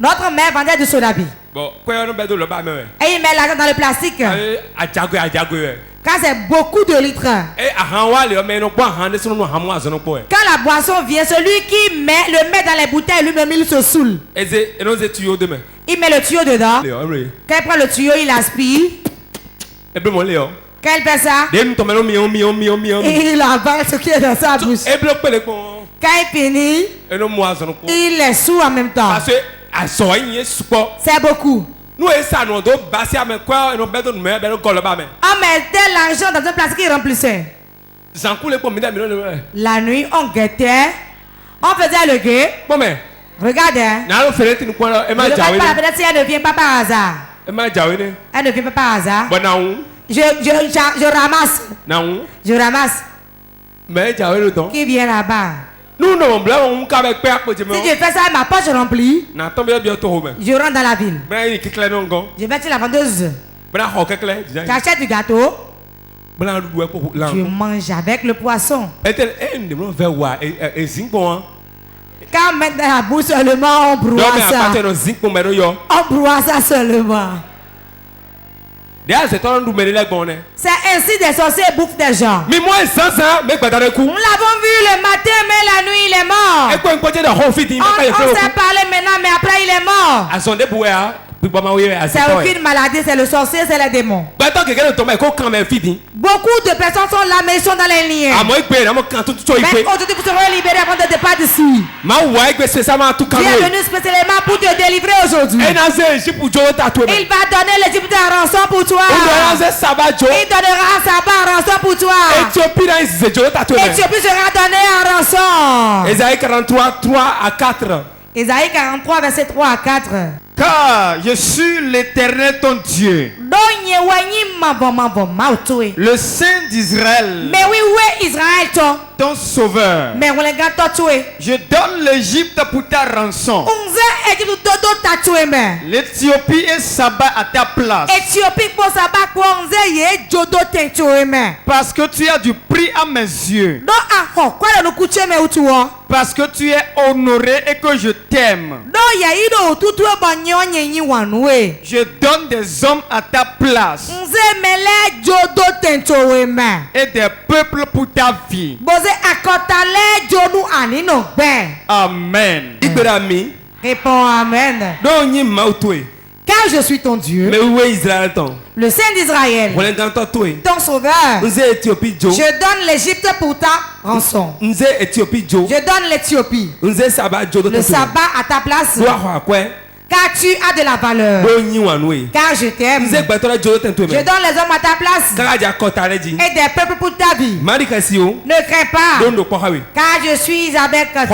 Notre mère vendait du sodabi. Et il met l'argent dans le plastique. Quand c'est beaucoup de litres. Quand la boisson vient, celui qui le met dans les bouteilles, lui-même il se saoule. Il met le tuyau dedans. Quand il prend le tuyau, il aspire. Quand il fait ça, il avale ce qui est dans sa bouche. Quand il finit, il est sourd en même temps. C'est beaucoup. On mettait l'argent dans un plastique qui remplissait. La nuit, on guettait. On faisait le guet. Regardez. Je ne sais pas, peut-être si elle ne vient pas par hasard. Elle ne vient pas par hasard. Je ramasse. Je ramasse. Qui vient là-bas? Si je fais ça, ma poche remplie. Je rentre dans la ville. Je vais chez la vendeuse. J'achète du gâteau. Je mange avec le poisson. Quand on met dans la bouche seulement, on broie ça. On broie ça seulement. C'est ainsi des sorciers bouffent des gens. Nous l'avons vu le matin, mais la nuit il est mort. On s'est parlé maintenant, mais après il est mort. C'est aucune maladie, c'est le sorcier, c'est les démons. Beaucoup de personnes sont là, mais ils sont dans les liens. Mais aujourd'hui, vous serez libérés avant de départ d'ici. Bienvenue spécialement pour te délivrer aujourd'hui. Il va donner l'Égypte en rançon pour toi. Il donnera Saba en rançon pour toi. Éthiopie sera donnée en rançon. Ésaïe 43, 3 à 4. Ésaïe 43, verset 3 à 4. Car je suis l'Éternel ton Dieu, le Saint d'Israël, ton Sauveur. Je donne l'Égypte pour ta rançon, l'Éthiopie et Saba à ta place, parce que tu as du prix à mes yeux, parce que tu es honoré et que je t'aime. Je donne des hommes à ta place et des peuples pour ta vie. Amen. Réponds Amen. Car je suis ton Dieu, le Saint d'Israël, ton Sauveur. Je donne l'Égypte pour ta rançon. Je donne l'Éthiopie, le sabbat à ta place. Car tu as de la valeur. Car je t'aime. Je donne les hommes à ta place et des peuples pour ta vie. Ne crains pas, car je suis avec toi.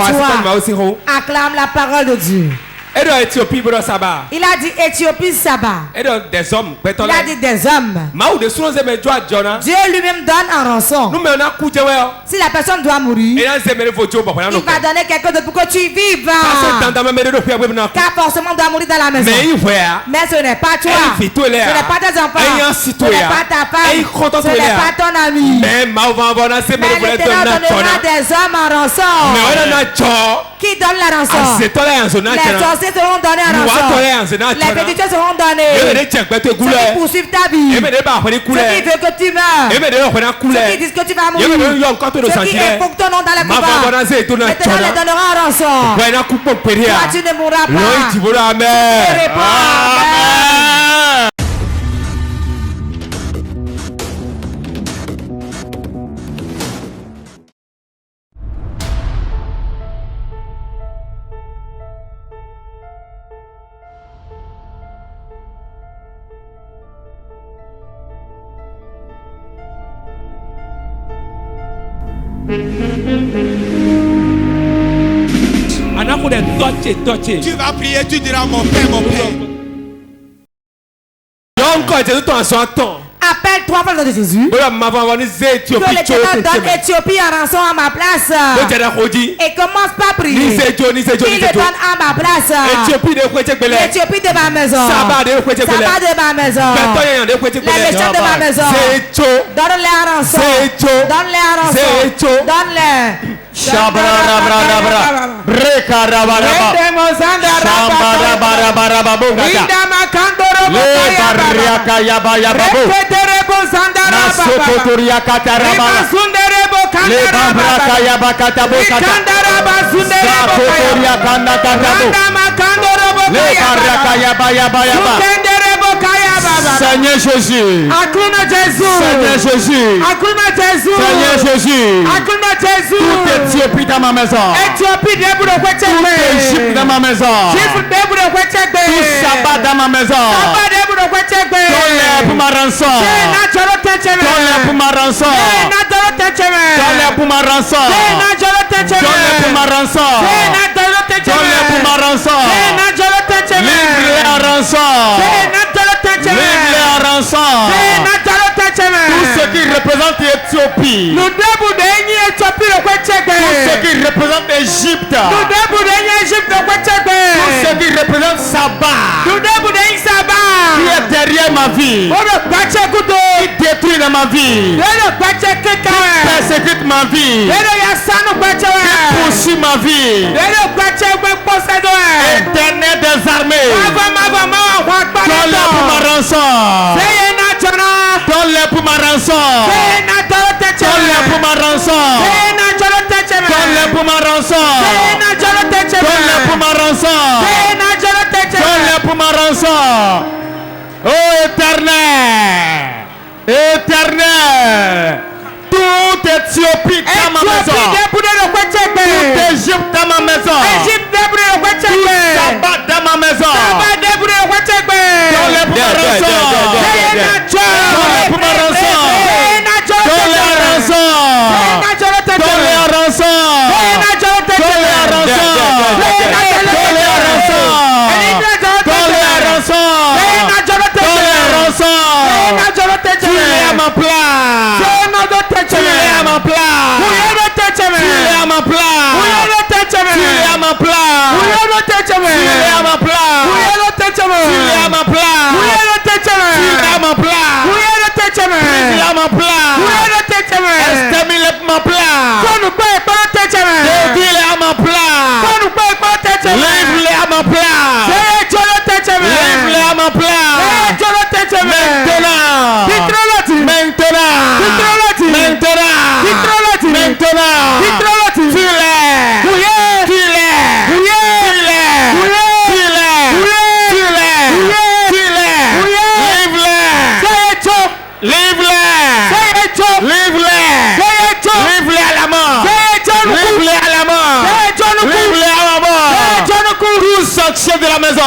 Acclame la parole de Dieu. Il a dit Éthiopie Saba. Il a dit des hommes. Dieu lui-même donne en rançon. Si la personne doit mourir, il va donner quelque chose pour que tu vives. Car forcément doit mourir dans la maison. Mais ce n'est pas toi. Ce n'est pas tes enfants. Ce n'est pas ta femme. Ce n'est pas ton ami. Mais l'Éternel donnera des hommes en rançon. Qui donne la rançon? Les sorciers seront donnés en rançon. Les bénédictions seront données. Ceux qui poursuivent ta vie. Ceux qui veulent que tu meurs. Ceux qui disent que tu vas mourir. Ceux qui invoquent ton nom dans les combats. Maintenant les donnera en rançon. Toi tu ne mourras pas. Réponds Amen. Tu vas prier, tu diras mon Père, mon Père. Appelle 3 fois le nom de Jésus. Que l'Éternel donne Éthiopie en rançon à ma place. Et commence pas à prier. Il le donne à ma place. L'Éthiopie de ma maison. Sabbat de ma maison. Les méchants de ma maison. Donne-les en rançon. Donne-les en rançon. Donne-les. Seigneur Jésus. Seigneur Jésus. Seigneur Jésus. Toute Éthiopie dans ma maison. Toute Égypte dans ma maison. Tout sabbat dans ma maison. Donne-les pour ma rançon. Donne-les pour ma rançon. Donne-les pour ma rançon. Donne-les pour ma rançon. Donne-les pour ma rançon. Livre-les en rançon. Livre-les en rançon. Tout ce qui représente Éthiopie. Tout ce qui représente Égypte. Tout ce qui représente Sabbat. Qui est derrière ma vie. Qui détruit dans ma vie. Qui persécute ma vie. Qui poursuit ma vie. Éternel des armées. Donne-les pour ma rançon. Donne-les pour ma rançon. Donne-les pour ma rançon. Donne-les pour ma rançon. Donne-les pour ma rançon. Donne-les pour ma rançon. Oh Éternel. Éternel. Toute Éthiopie dans ma maison. Toute Égypte dans ma maison. Tout sabbat dans ma maison. Donne-les pour ma rançon. Donne-les pour ma rançon. Donne-les en rançon. Donne-les en rançon. Donne-les en rançon. Donne-les en rançon. Donne-les en rançon. Donne-les en rançon. Tu es à ma place. Tu es à ma place. Tu es à ma place. Tu es à ma place. Tu es à ma place. Tu es à ma place. Tu es à ma place. Tu es à ma place. Extermine ma place. Dévie-les à ma place. Livre-les à ma place. Livre-les à ma place. Maintenant. Livre-les à la mort. Livre-les à la mort. Livre-les à la mort. Tout sorcier de la maison.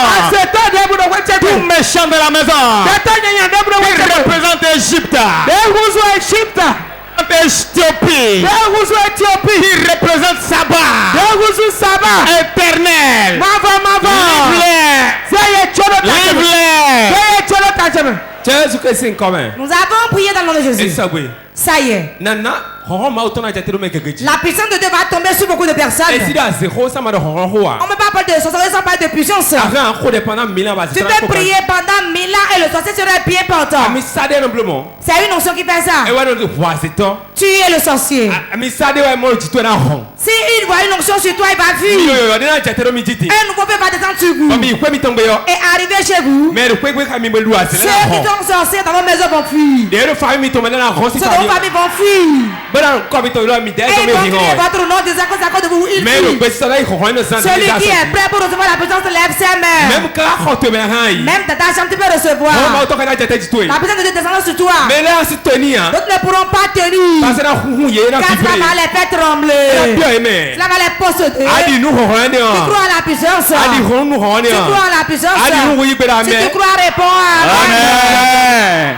Tout méchant de la maison. Qui représente Égypte. Éthiopie. Qui représente Sabbat. Éternel. Livre-les. Nous avons prié dans le nom de Jésus. Ça y est. La puissance de Dieu va tomber sur beaucoup de personnes. On ne peut pas parler de sorcellerie sans parler de puissance. Tu peux prier pendant 1000 ans et le sorcier serait bien portant. C'est une notion qui fait ça. Tu es le sorcier. Si il voit une onction sur toi, il va fuir. Un nouveau peu va descendre sur vous et arriver chez vous. Ceux qui sont sorciers dans vos maisons vont fuir. Ceux de vos familles vont fuir. Et ils vont crier votre nom disant que c'est à cause de vous. Il fuit. Celui qui est prêt pour recevoir la puissance lève ses mains. Même dans ta chambre tu peux recevoir. La puissance de Dieu descend sur toi. D'autres ne pourront pas tenir. Car ça va les faire trembler. Cela va les posséder. Tu crois à la puissance. Tu crois à la puissance. Si tu crois, réponds. Amen.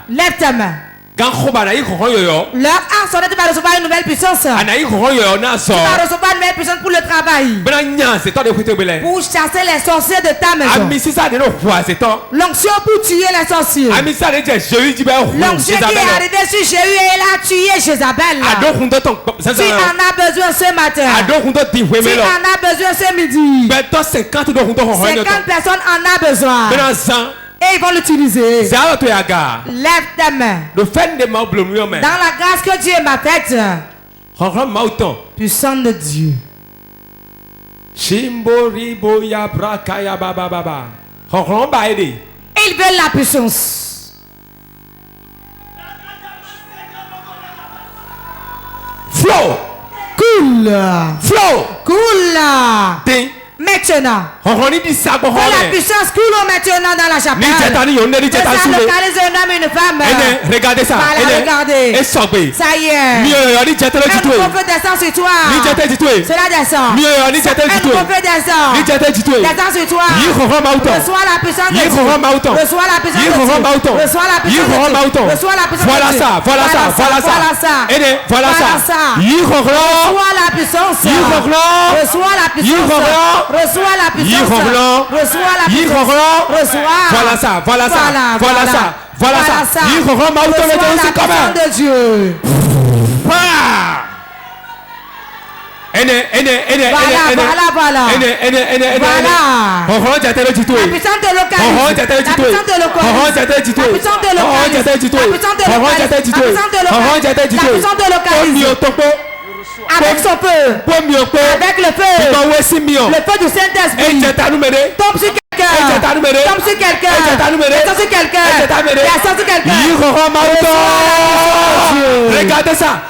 Lève ta main. Leur arme va recevoir une nouvelle puissance. Tu vas recevoir une nouvelle puissance pour le travail. Pour chasser les sorciers de ta maison. L'onction pour tuer les sorciers. L'onction qui est arrivée sur Jéhu et elle a tué Jézabel. Tu en as besoin ce matin. Tu en as besoin ce midi. 50 personnes en ont besoin. Et ils vont l'utiliser. Lève ta main. Dans la grâce que Dieu m'a faite. Puissant de Dieu. Ils veulent la puissance. Flow. Cool. Flow. Cool. Maintenant, la puissance coule maintenant dans la chapelle. Ça localise un homme et une femme. Regardez ça. Regardez. Ça y est. Un nouveau feu descend sur toi. Cela descend. Un nouveau feu descend. Descend sur toi. Reçois la puissance de Dieu. Reçois la puissance de Dieu. Reçois la puissance de Dieu. Reçois la puissance de Dieu. Voilà ça. Voilà ça. Reçois la puissance. Reçois la puissance. Reçois la puissance. Reçois la puissance. Reçois. Voilà ça. Reçois la puissance de Dieu. Voilà. Voilà. La puissance de localiser. La puissance de localiser. La puissance de localiser. La puissance de localiser. La puissance de localiser. Avec son feu. Avec le feu. Le feu du Saint-Esprit. Tombe sur quelqu'un. Tombe sur quelqu'un. Descend sur quelqu'un. Descend sur quelqu'un. Regardez ça.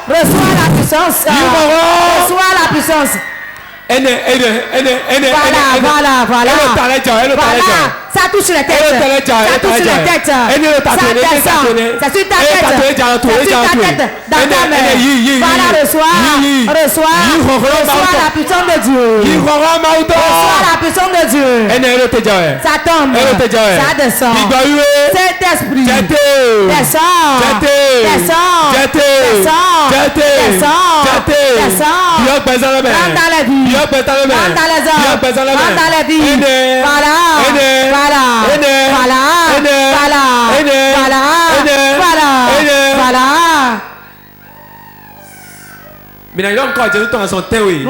Reçois la puissance. Reçois la puissance. Voilà. Ça touche la tête. Ça touche la tête. Ça descend. Ça sur ta tête. Dans ta main. Voilà, reçois la puissance de Dieu. Reçois la puissance de Dieu. Ça tombe. Ça descend. Saint-Esprit. Descend. Rentre dans la vie. Rentre dans les hommes. Rentre dans la vie. Voilà. Nous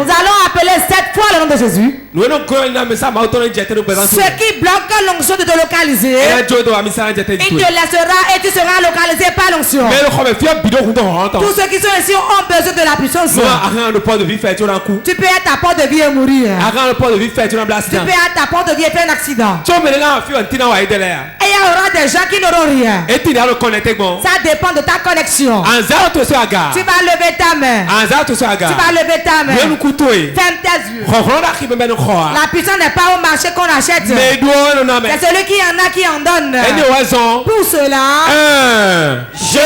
allons appeler 7 fois le nom de Jésus. Ce qui bloque l'onction de te localiser, il te laissera et tu seras localisé par l'onction. Tous ceux qui sont ici ont besoin de la puissance. Tu peux être à porte de vie et mourir. Tu peux être à porte de vie et faire un accident. Et il y aura des gens qui n'auront rien. Ça dépend de ta connexion. Tu vas lever ta main. Ferme tes yeux. La puissance n'est pas au marché qu'on achète. C'est celui qui en a qui en donne. Pour cela, Jésus.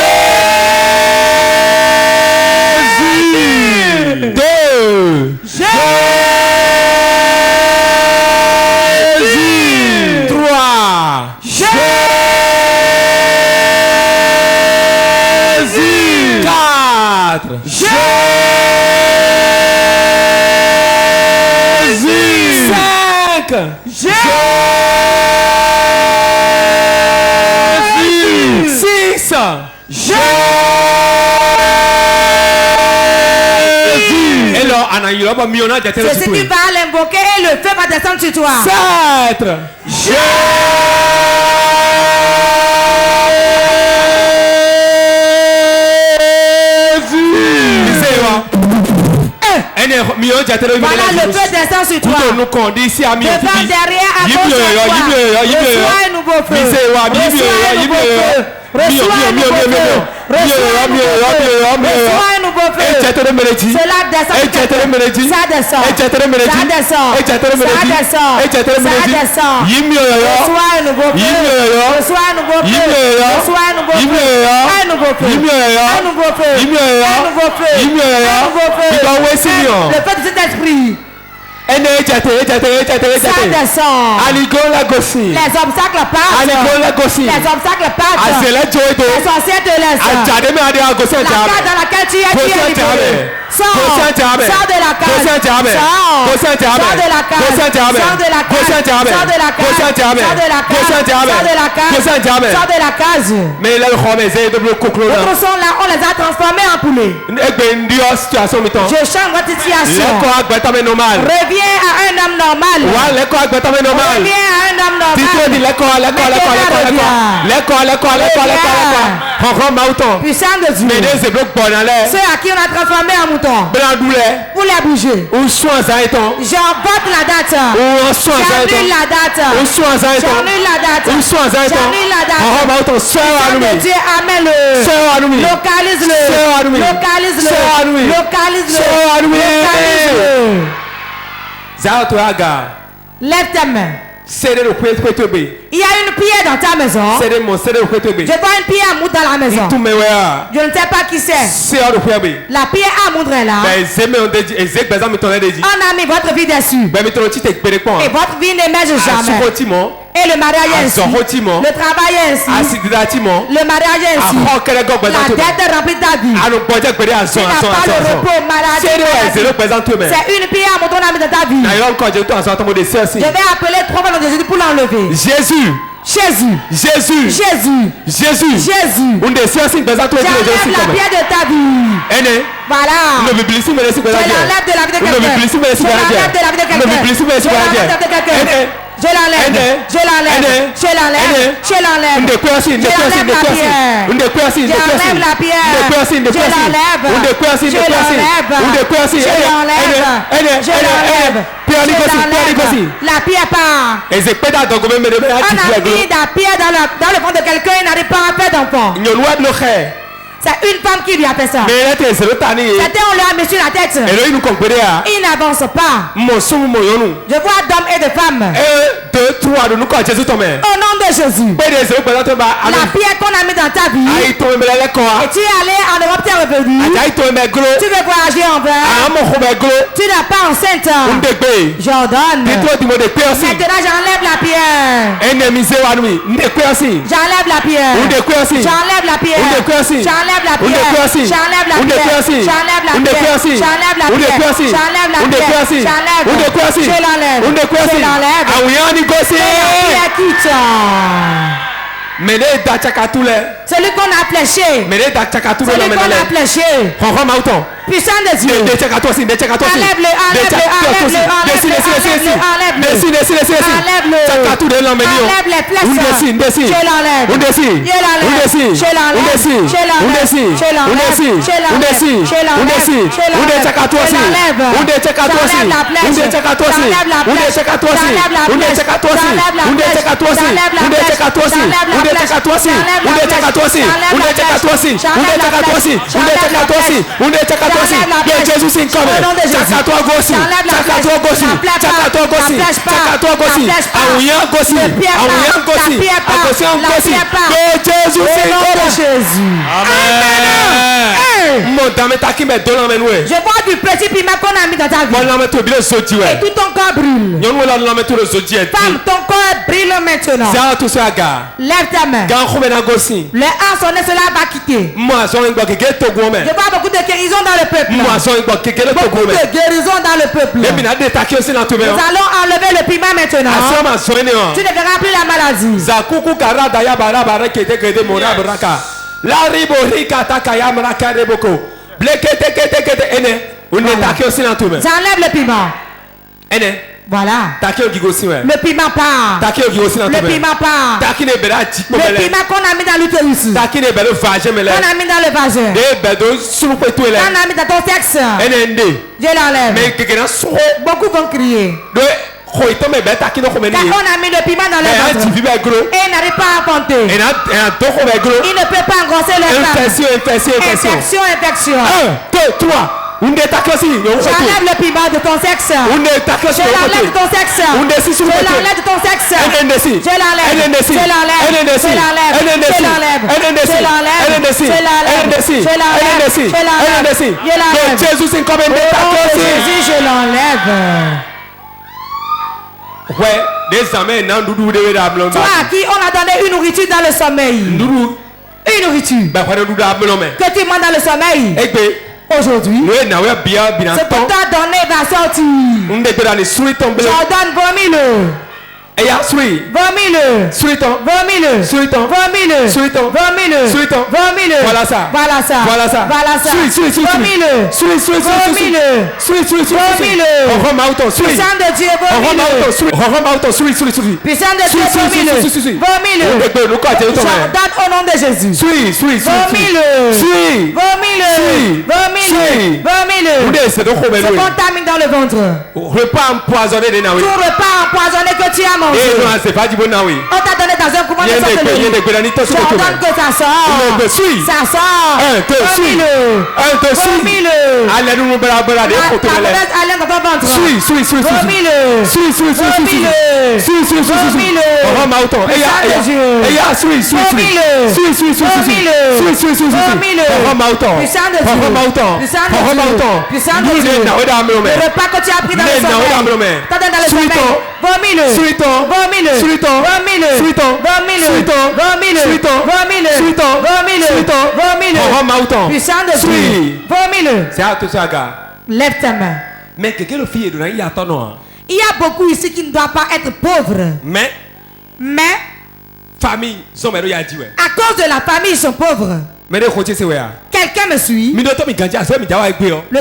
Jésus. 3. Jésus. 4. Jésus. 5. Jésus. 6. Jésus. Et là, c'est ce qui va l'invoquer et le feu va descendre sur toi. 7. Jésus. Voilà, le feu descend sur toi. Devant, derrière, à gauche, à droite. Reçois un nouveau feu. Reçois un nouveau feu. Reçois un nouveau feu. Reçois un nouveau feu. Cela descend. Ça descend. Ça descend. Ça descend. Ça descend. Reçois un nouveau feu. Reçois un nouveau feu. Reçois un nouveau feu. Un nouveau feu. Un nouveau feu. Un nouveau feu. Un nouveau feu. Le feu de cet esprit. Ça descend. Les obstacles passent. Les obstacles passent. Les sorciers te laissent. La case dans laquelle tu es libéré. Sors de la case. Sors de la case. Sors de la case. Mais là, on les a transformés en poulets. Je change votre situation. Reviens à un homme normal. Reviens à un homme normal. Puissant de Dieu. Ceux à qui on a transformé en mouton. Pour les bouger. J'emporte la date. J'annule la date. J'annule la date. J'annule la date. Puissant de Dieu, amène-le. Localise-le. Localise-le. Localise-le. Localise-le. Lève ta main. Il y a une pierre dans ta maison. Je vois une pierre à moudre dans la maison. Je ne sais pas qui c'est. La pierre à moudre est là. On a mis votre vie dessus. Et votre vie n'émerge jamais. Et le mariage est ainsi. Le travail est ainsi. Le mariage est ainsi. La dette est remplie de ta vie. Tu n'as pas le repos, maladie. C'est une pierre à moudre dans ta vie. Je vais appeler 3 fois dans Jésus pour l'enlever. Jésus. Jésus. Jésus. Jésus. Jésus. Jésus. J'enlève la pierre de ta vie. Voilà. Je l'enlève de la vie de quelqu'un. Je l'enlève de la vie de quelqu'un. Je l'enlève. Je l'enlève. Je l'enlève. Je l'enlève. J'enlève la pierre. J'enlève la pierre. Je l'enlève. Je l'enlève. La pierre part. On a mis la pierre dans le ventre de quelqu'un, il n'arrive pas à faire d'enfant. C'est une femme qui lui a fait ça. C'était on lui a mis sur la tête. Il n'avance pas. Je vois d'hommes et de femmes. Au nom de Jésus. La pierre qu'on a mis dans ta vie. Et tu es allé en Europe, tu es revenu. Tu veux voyager en vain. Tu n'es pas enceinte. J'ordonne. Maintenant j'enlève la pierre. J'enlève la pierre. J'enlève la pierre. J'enlève la pierre. J'enlève la pierre. J'enlève la pierre. J'enlève la pierre. J'enlève la pierre. J'enlève. Je l'enlève. Je l'enlève. La pierre quitte. Celui qu'on a fléché. Celui qu'on a fléché. Puissant de Dieu. Enlève-le. Enlève les flèches. Je Jésus c'est comme Chakato Gossi, Chakato Gossi, Chakato Gossi, Chakato Gossi, Aouya Gossi, Aouya Gossi, Agossi Gossi, que Jésus c'est comme Jésus. Amen. Mon dame taki me donne la menoué. Je vois du petit piment qu'on a mis dans ta vie. Mon dame te brûle zodi ouais. Et tout ton corps brûle. Yon wala la mettre zodi. Femme, ton corps brûle maintenant. Ça tout ça gars. Lève ta main. Quand on met na Gossi. Le an sonné cela va quitter. Moi son ngba keke to gome. Je vois beaucoup de guérison dans le peuple. Moi son ngba keke to gome. Beaucoup de guérison dans le peuple. Et bien détaquer aussi dans tout. Nous allons enlever le piment maintenant. Tu ne verras plus la maladie. Zakuku kara daya bara bara kete kete mora baraka. La ribo rika takaya mraka reboko. Blekete kete kete ene. On détaquer aussi dans tout. J'enlève le piment. Ene. Voilà. Le piment part. Le piment part. Le piment qu'on a mis dans l'utérus. Qu'on a mis dans le vagin. Qu'on a mis dans ton sexe. Je l'enlève. Beaucoup vont crier. Quand on a mis le piment dans le ventre et il n'arrive pas à compter. Il ne peut pas engrosser le sang. Infection. 1, 2, 3. J'enlève le piment de ton sexe. Je l'enlève de ton sexe. Je l'enlève de ton sexe. Je l'enlève. Je l'enlève. Je l'enlève. Je l'enlève. Je l'enlève. Je l'enlève. Je l'enlève. Je l'enlève. Jésus, c'est comme un Jésus, je l'enlève. Ouais, des amis n'ont doudou de l'âme. Toi à qui on a donné une nourriture dans le sommeil. Doudou. Une nourriture. Que tu manges dans le sommeil. Aujourd'hui, ce qu'on t'a donné va sortir. Jordan, vomis-le. Vomis-le. Vomis-le. Vomis-le. Vomis-le. Vomis-le. Voilà ça. Voilà ça. Voilà ça. Voilà ça. Vomis-le. Vomis-le. Vomis-le. Puissant de Dieu, vomis-le. Puissant de Dieu, vomis-le. Vomis-le. Jordan au nom de Jésus. Vomis-le. Vomis-le. Vomis-le. Vomis-le. Se contamine dans le ventre. Repas empoisonné de Naoui. Tout repas empoisonné que tu as mangé. On t'a donné dans un couvent de sorcellerie. J'ordonne que ça sort. Ça sort. Vomis-le. Vomis-le. Allez dans ton ventre. Vomis-le. Le repas que tu as pris dans le sommeil. T'as dans le sommeil. Vomis-le. Vomis-le. Vomis-le. Vomis-le. Vomis-le. Vomis-le. Puissant de Dieu. Vomis-le. Lève ta main. Mais quelqu'un le fait de il y a ton nom. Il y a beaucoup ici qui ne doivent pas être pauvres. Mais famille, à cause de la famille, ils sont pauvres. Quelqu'un me suit. Le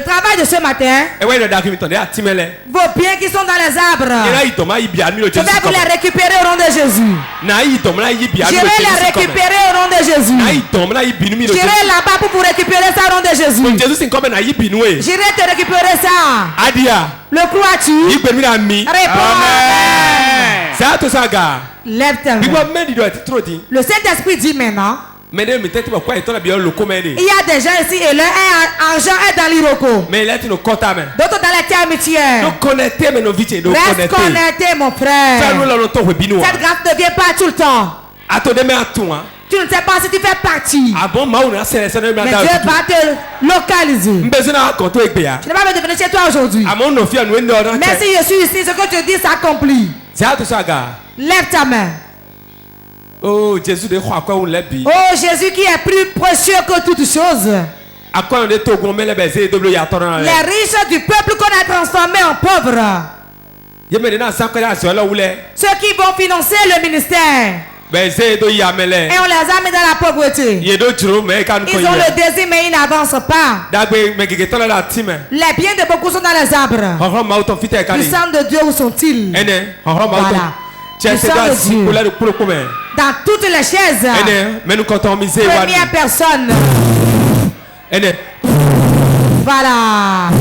travail de ce matin, vos biens qui sont dans les arbres, je vais vous les récupérer au nom de Jésus. Je vais les récupérer au nom de Jésus. J'irai là-bas pour vous récupérer ça au nom de Jésus. J'irai te récupérer ça. Le crois-tu? Réponds. Lève ta main. Le Saint-Esprit dit maintenant. Il y a des gens ici et leur argent est dans l'Iroko. D'autres dans la terre amitière. Reste connecté, mon frère. Cette grâce ne vient pas tout le temps. Tu ne sais pas si tu fais partie. Mais Dieu va te localiser. Je n'ai pas besoin de venir chez toi aujourd'hui. Mais si je suis ici, ce que tu dis s'accomplit. Lève ta main. Oh Jésus qui est plus précieux que toutes choses. Les riches du peuple qu'on a transformés en pauvres. Ceux qui vont financer le ministère. Et on les a mis dans la pauvreté. Ils ont le désir mais ils n'avancent pas. Les biens de beaucoup sont dans les arbres. Puissant de Dieu, où sont-ils? Voilà. Dans toutes les chaises. Première personne. Voilà.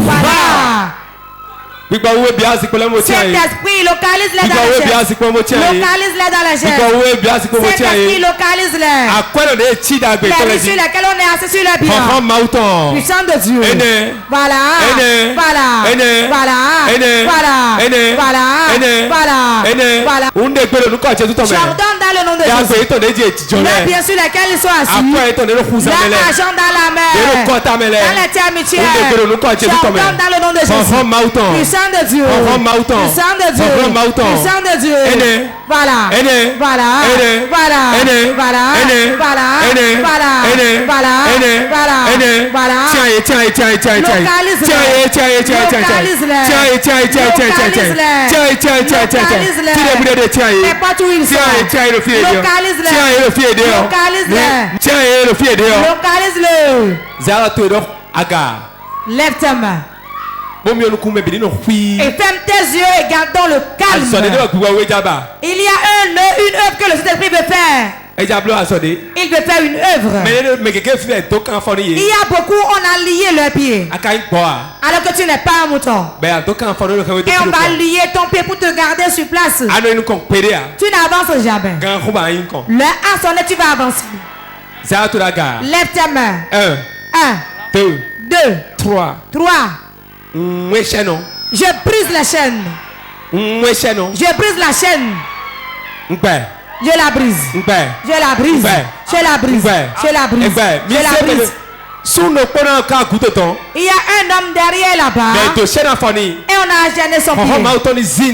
Voilà. Saint-Esprit, localise-les dans la chaise. Localise-les dans la chaise. Saint-Esprit, localise-les. Les riches sur lesquels on est assis sur le bien. Puissant de Dieu. Voilà. J'ordonne dans le nom de Jésus. Là, bien sûr, lesquels ils sont assis. L'argent dans la mer. Dans la terre amitière. J'ordonne dans le nom de Jésus. Puissant de Dieu. Puissant de Dieu. Puissant de Dieu. Voilà. Lève ta main. Et ferme tes yeux et gardons le calme. Il y a une œuvre que le Saint-Esprit veut faire. Il veut faire une œuvre. Il y a beaucoup, on a lié leurs pieds. Alors que tu n'es pas un mouton. Et on va lier ton pied pour te garder sur place. Tu n'avances jamais. Le A sonne, tu vas avancer. Lève ta main. 1, 2, 3. Je brise la chaîne. Je brise la chaîne. Je la brise. Je la brise. Je la brise. Je la brise. Je la brise. Il y a un homme derrière là-bas. Et on a gêné son pied.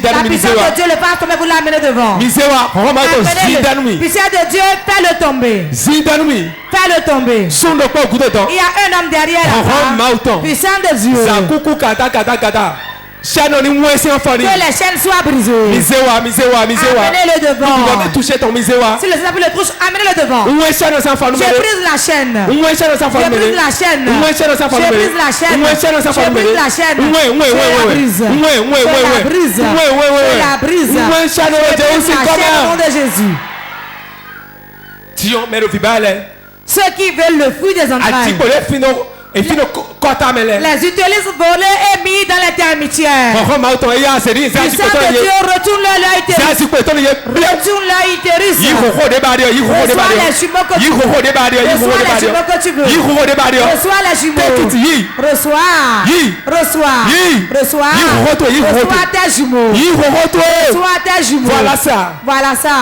La puissance de Dieu le va tomber, vous l'amener devant. Puissance de Dieu, fais-le tomber. Fais-le tomber. Il y a un homme derrière là-bas. Puissance de Dieu. Que les chaînes soient brisées. Amenez-le devant. Si le Seigneur le touche, amenez-le devant. Je brise la chaîne. Je brise la chaîne. Je brise la chaîne. Je brise la chaîne. Je la brise. Je la brise. Je la brise. Je brise la chaîne au nom de Jésus. Ceux qui veulent le fruit des entrailles. Les utilisent volés et mis dans l'intermédiaire. Puissance de Dieu, retourne leur utérus. Retourne leur utérus. Reçois les jumeaux que tu veux. Reçois les jumeaux que tu veux. Reçois les jumeaux. Reçois. Reçois. Reçois tes jumeaux. Reçois tes jumeaux. Voilà ça. Voilà ça.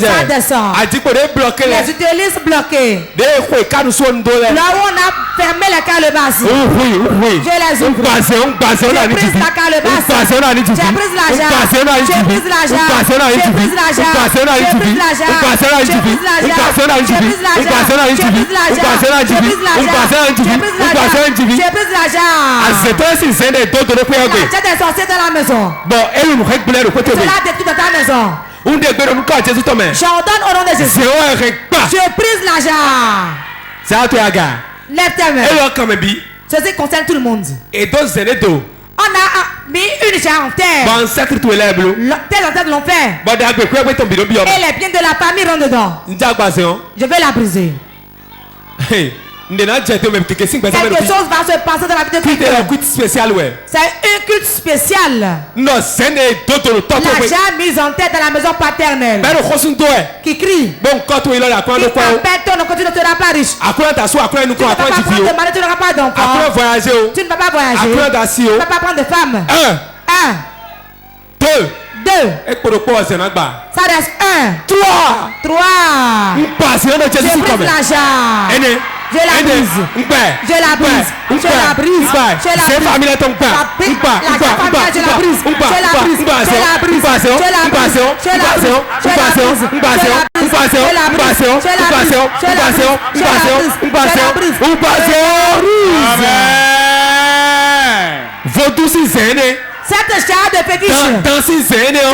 Ça descend. Les utilisent bloqués. Là où on a fermé la calebasse. Je les ouvre. Je brise la calebasse. Je brise l'argent. Je brise l'argent. Je brise l'argent. Je brise l'argent. Je brise l'argent. Je brise l'argent. Je brise l'argent. Je brise l'argent. Je brise l'argent. Je brise l'argent. Tu as des sorciers dans la maison. Cela détruit dans ta maison. J'ordonne au nom de Jésus. Je brise l'argent. Lève ta main. Ceci concerne tout le monde. On a mis une jarre en terre. Tes ancêtres l'ont fait. Et les biens de la famille rentrent dedans. Je vais la briser. Quelque chose va se passer dans la vie de quelqu'un. C'est un culte spécial. La jarre mise en tête dans la maison paternelle. Qui crie. Qui t'appelle, toi ne continueras pas riche. Tu ne vas pas prendre de mari, tu n'auras pas d'enfant. Tu ne vas pas voyager. Tu ne vas pas prendre de femme. 1. 2. Ça reste 1. 3. Je brise la jarre. Je la brise. Je la brise. Je la brise. Je la brise. Je la brise. Je la brise. Je la brise. Je la brise. Je la brise. Je la brise. Je la brise. Je la brise. Cette jarre de fétiche.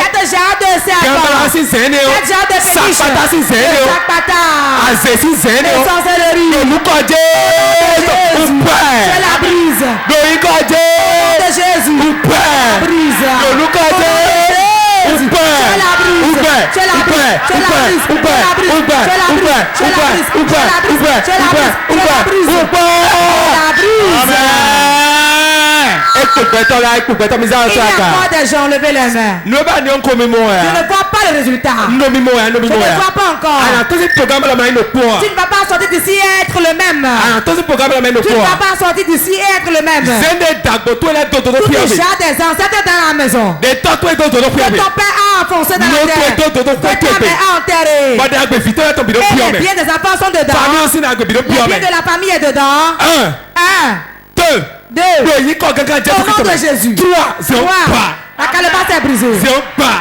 Cette jarre de serpent. Cette jarre de fétiche. Les sorcelleries. Je la brise. De Jésus. La brise. Il y a encore des gens, levez les mains. Je ne vois pas le résultat. Je ne vois pas encore. Tu ne vas pas sortir d'ici et être le même. Tu ne vas pas sortir d'ici et être le même. Tout déjà des ancêtres dans la maison. Que ton père a enfoncé dans la terre. Que ta mère a enterré. Et les biens des enfants sont dedans. Les biens de la famille est dedans. 1. 2. Au nom de Jésus. 3. La calebasse est brisée.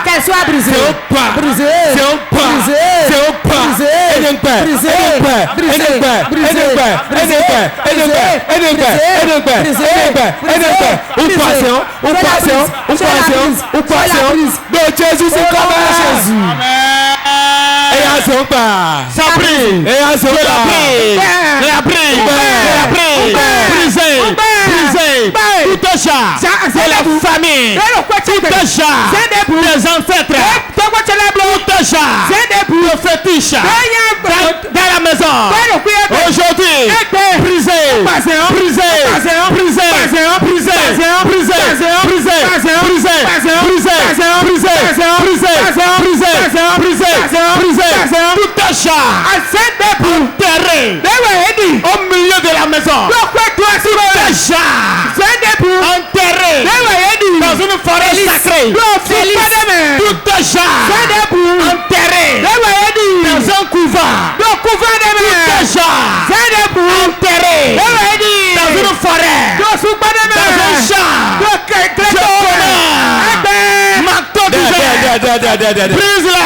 Qu'elle soit brisée. Brisée. Jésus, c'est comme Jésus. Ça brille. Tout chat, c'est la famille. Tout chat, des ancêtres. Tout chat, le fétiche. Dans la maison. Aujourd'hui, brisé. Tout chat, enterré au milieu de la maison. Tout chat enterré dans une forêt sacrée. hélice. Tout genre enterré dans un couvent. Tout genre enterré dans une forêt, dans un champ. Marteau d'hiver. Brise-la.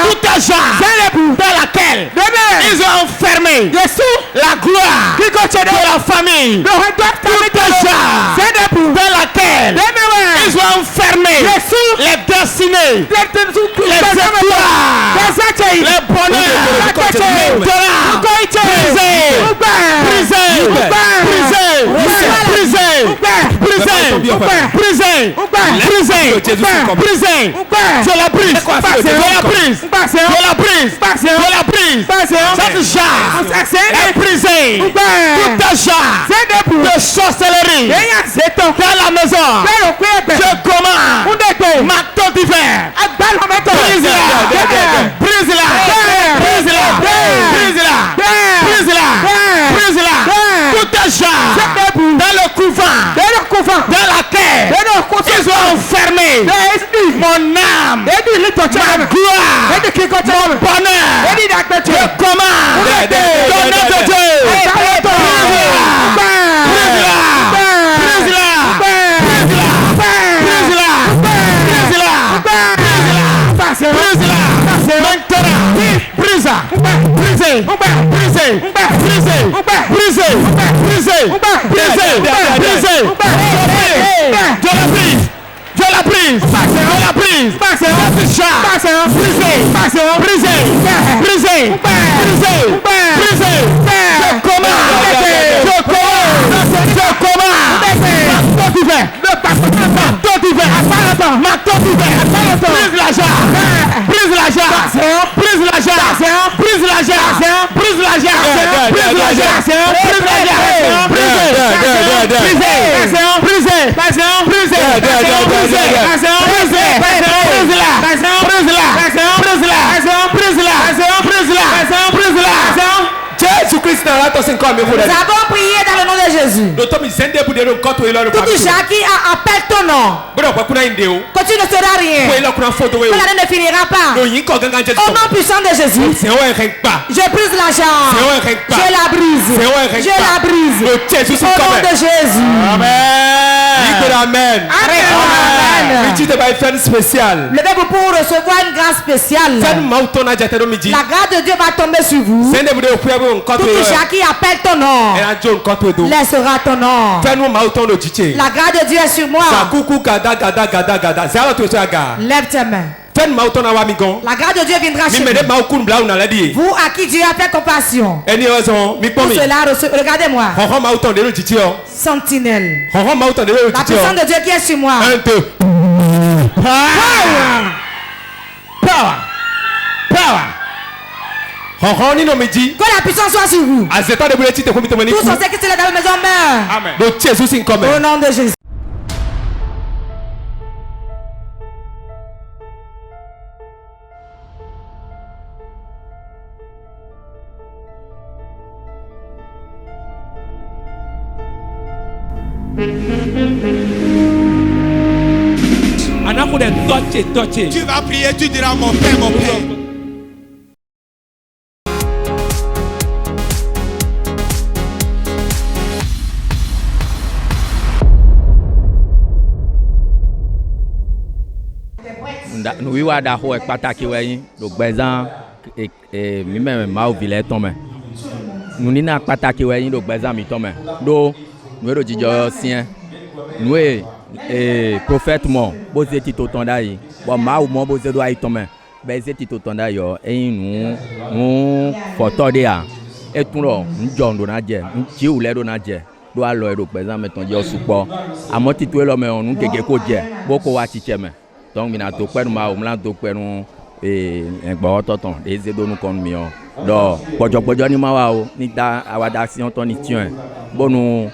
Tout argent dans laquelle ils ont enfermé la gloire de la famille. Tout argent dans laquelle ils ont enfermé les destinées, les espoirs, les bonheurs, de sorcellerie dans la maison. Je commande marteau d'hiver. Tout argent dans le couvent dans laquelle ils ont enfermé mon âme, ma gloire, mon bonheur. Je commande ton nom de Dieu. Jésus-Christ nous avons prié dans le nom de Jésus. Tout déjà qui appelle ton nom, que tu ne seras rien, que l'année ne finira pas. Au nom puissant de Jésus, je brise l'argent, je la brise, je la brise. Au nom de Jésus. Amen. Levez-vous pour recevoir une grâce spéciale. La grâce de Dieu va tomber sur vous. Tout déjà qui appelle ton nom, laissera ton nom. La grâce de Dieu est sur moi. Lève tes mains. La grâce de Dieu viendra sur vous. Vous à qui Dieu a fait compassion. Pour cela, regardez-moi. Sentinelle. La puissance de Dieu qui est sur moi. Power. Que la puissance soit sur vous. Tous ceux qui sont dans la maison meurent. Au nom de Jésus. Tu vas prier, tu diras mon Père, mon Père. Nous vivons dans le pataki ouais, donc bezan et même ma ville tombe. Nous n'y n'a pataki ouais, donc bezan mi tombe. Do nous le disons sien. Nous et prophète mon, bosé tito tondaï. Bon ma ou mon bosé doit y tomber. Bosé tito tondaï yo et nous photodéa. Et tout le nous John donadje, nous qui ou les donadje. Doit le donc bezan mettons yo support. À mon titre le mais on nous quelque ko dje. Boko wa ticheme. Donc, nous avons un peu de temps et un peu de temps. do bojo ni ma wa o ni da awada si on ton ni tiun bonu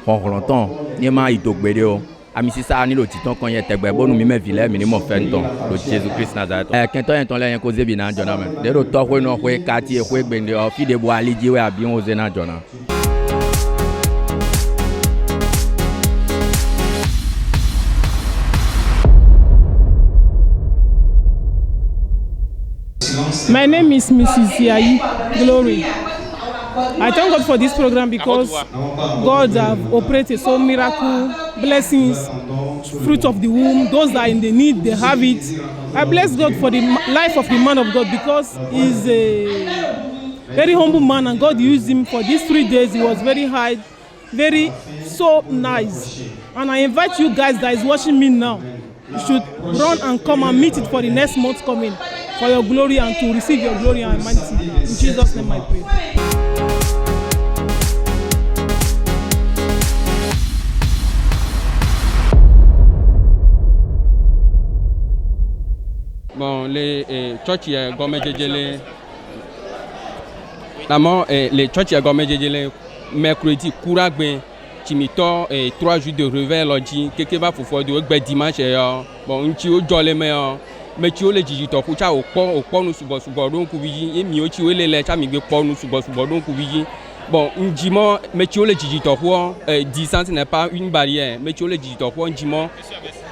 ronron ni ma idogbede o ami sisa ni lo titan kan yen tegbe bonu mi me vile mi ni mo fe nton lo Jesus Christ Nazareth kento yen ton le yen ko zebi na jona me de ro to ko no ko kati e ko gbende o fi de bo aliji we abi on ze na jona. My name is Mrs. Yayi Glory. I thank God for this program because God have operated so miracle, blessings, fruit of the womb. Those that are in the need, they have it. I bless God for the life of the man of God because he's a very humble man and God used him for these 3 days. He was very high, very so nice. And I invite you guys that is watching me now, you should run and come and meet it for the next month coming. For your glory and to receive your glory and mighty. In Jesus' name I pray. Bon, les church gomme djele. Maman, les church gomme djele mercredi couragbe timito 3 jours de réveil lodji keke va fofo de gbe dimanche bon nti o jole me mais tu le jiji to ku cha o po nu subo don ku biji emi o chi we le cha mi gbe po nu subo don ku biji bon njimo mais tu le jiji to ko distance n'est pas une barrière mais tu le jiji to ko njimo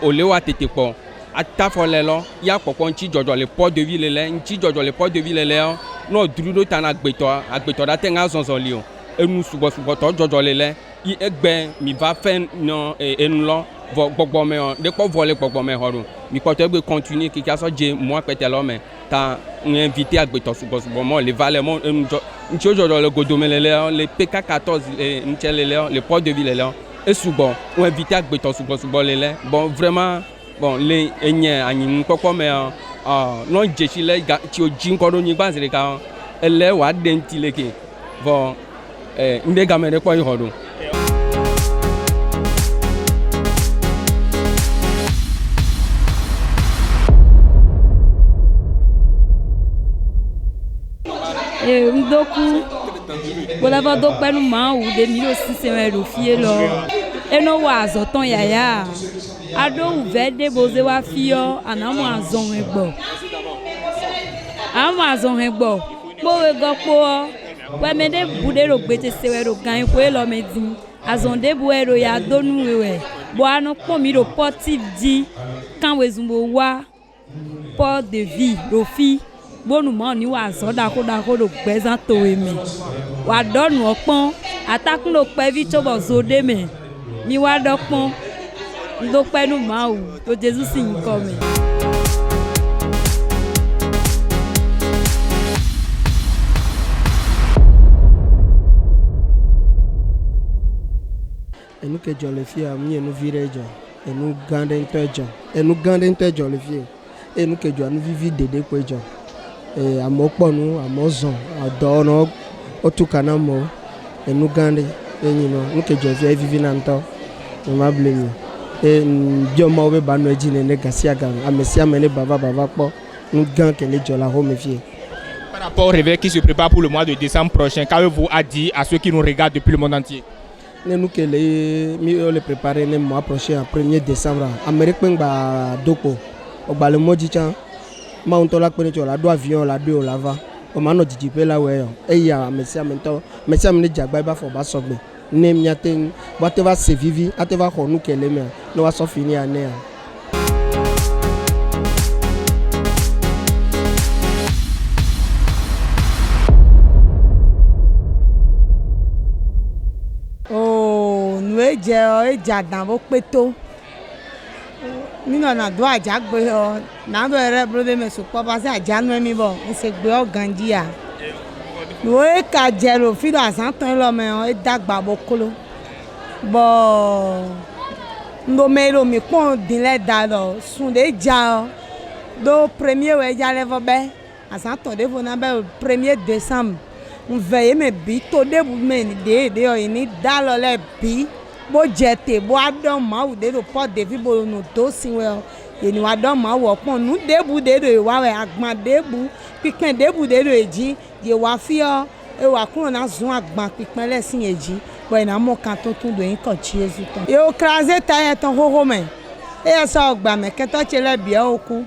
o le wa tete po ata fo le lo ya popo nchi jojo le port de ville le nchi jojo le port de ville le no drudo tan agbeto da tenga zonzon li o enu subo to jojo le i egbe mi va fen no enu lo gbogbo me on de po voler gbogbo me horu mi ko te gbe continuer ki ka so je mo pete lo me ta invité agbeto subo mo le valet mo enu nchi jojo le godomele le PK14 nchelele le port de ville le et subo on invité agbeto subo le bon vraiment bon les enye anyin kokko me non jeshi le ti o jin ko do yin gba sire ka ele wa denti leke bon nde ga me de ko ihodo. Ndoku wala va do penu ma ou de mi aussi se me do fie lo eno wa azoton yaya ado uve de boze wa fio anamu azon egbo mo we go po we me de bude ro gbete se we ro gan ko lo me din azon de bu ero ya donu we bo anu po mi ro portive di kan we zumbo wa port de vie ro fi bonu mo ni wa so da ko do gbezan to emi wa donu opon atakun lo pe vi to bo so de me mi wa dopon ndo penu ma o to Jesus si nko mi. Enu ke jo le fi ami enu vire jo enu gande inte jo le fi enu ke jo anu vivi dede ko jo amo ponu amo zon ado no otukana mo enu gande enyino nu ke jo fi vivi na nto ma blame bio ma obe banu eji ne gasia gan amesia mene baba po nu gan ke le jo la ho me fi. Par rapport au réveil qui se prépare pour le mois de décembre prochain, qu'avez-vous à dire à ceux qui nous regardent depuis le monde entier? Nous que le préparer le mois prochain, 1er décembre. Amérique ba doko. O ba le modi chan. Ma on to la pene cho la do avion la do la va. O ma no jijipe la we. E ya mesia mento. Mesia mne jagba ba fo ba sogbe. Nem nyaten. Whatever se vivi, ateva ko nu ke le me. No wa so fini ane. je jadan bo peto nino na do aja gbe o na do ere brother me so papa se aja nu mi bo se gbe o ganjia wo e ka jero fi do asan tan lo me o e dagba bo kolo bo ndo me lo mi pon din le da lo sun de ja do premier we ja le vo be asan ton de vo na be 1er décembre on veille me bi to de bu me ni de o ni da lo le bi bo jete bo adon ma u de do pot de vi bo no do sin we Et nous avons nous début de agma début, puis quand début de eji, je wa fia e wa kun na zon agba pipan lesin eji, bo na mo kan ton do yin kan Jésus ton. E o krasé ta ton hoho men. E ça ogba me ke to chele bia oku.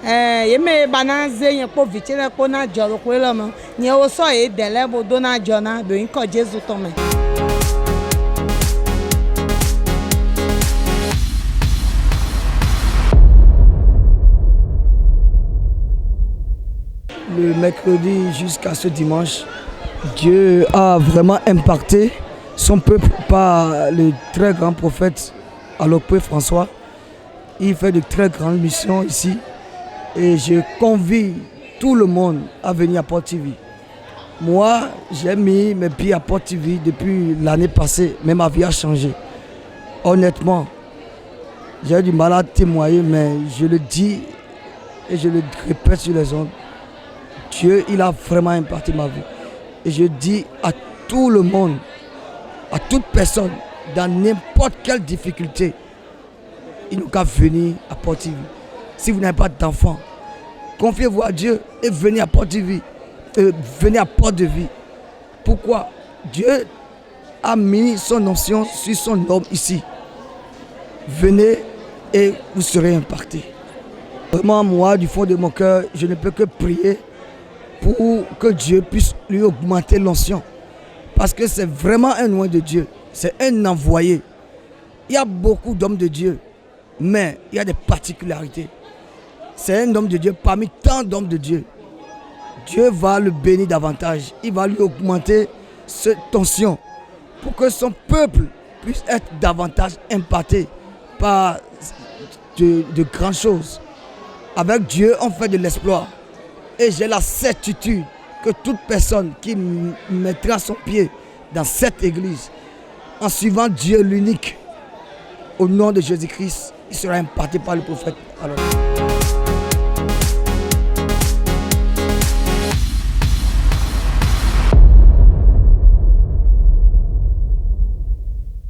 Ye me banaze yen po vichele ko na joro ko lo mo. Ni o so e dele bo do na jona do yin kan Jésus ton men. Le mercredi jusqu'à ce dimanche, Dieu a vraiment impacté son peuple par le très grand prophète Alokwe François. Il fait de très grandes missions ici et je convie tout le monde à venir à Port TV. Moi, j'ai mis mes pieds à Port TV depuis l'année passée, mais ma vie a changé. Honnêtement, j'ai du mal à témoigner, mais je le dis et je le répète sur les ondes. Dieu, il a vraiment impacté ma vie. Et je dis à tout le monde, à toute personne, dans n'importe quelle difficulté, il nous qu'à venir à Port TV. Si vous n'avez pas d'enfant, confiez-vous à Dieu et venez à Port TV. Venez à Port de Vie. Pourquoi? Dieu a mis son onction sur son homme ici. Venez et vous serez impactés. Vraiment, moi, du fond de mon cœur, je ne peux que prier pour que Dieu puisse lui augmenter l'onction. Parce que c'est vraiment un oint de Dieu. C'est un envoyé. Il y a beaucoup d'hommes de Dieu, mais il y a des particularités. C'est un homme de Dieu parmi tant d'hommes de Dieu. Dieu va le bénir davantage. Il va lui augmenter cette onction pour que son peuple puisse être davantage impacté par de grandes choses. Avec Dieu, on fait de l'exploit. Et j'ai la certitude que toute personne qui mettra son pied dans cette église, en suivant Dieu l'unique, au nom de Jésus-Christ, il sera impacté par le prophète. Alors,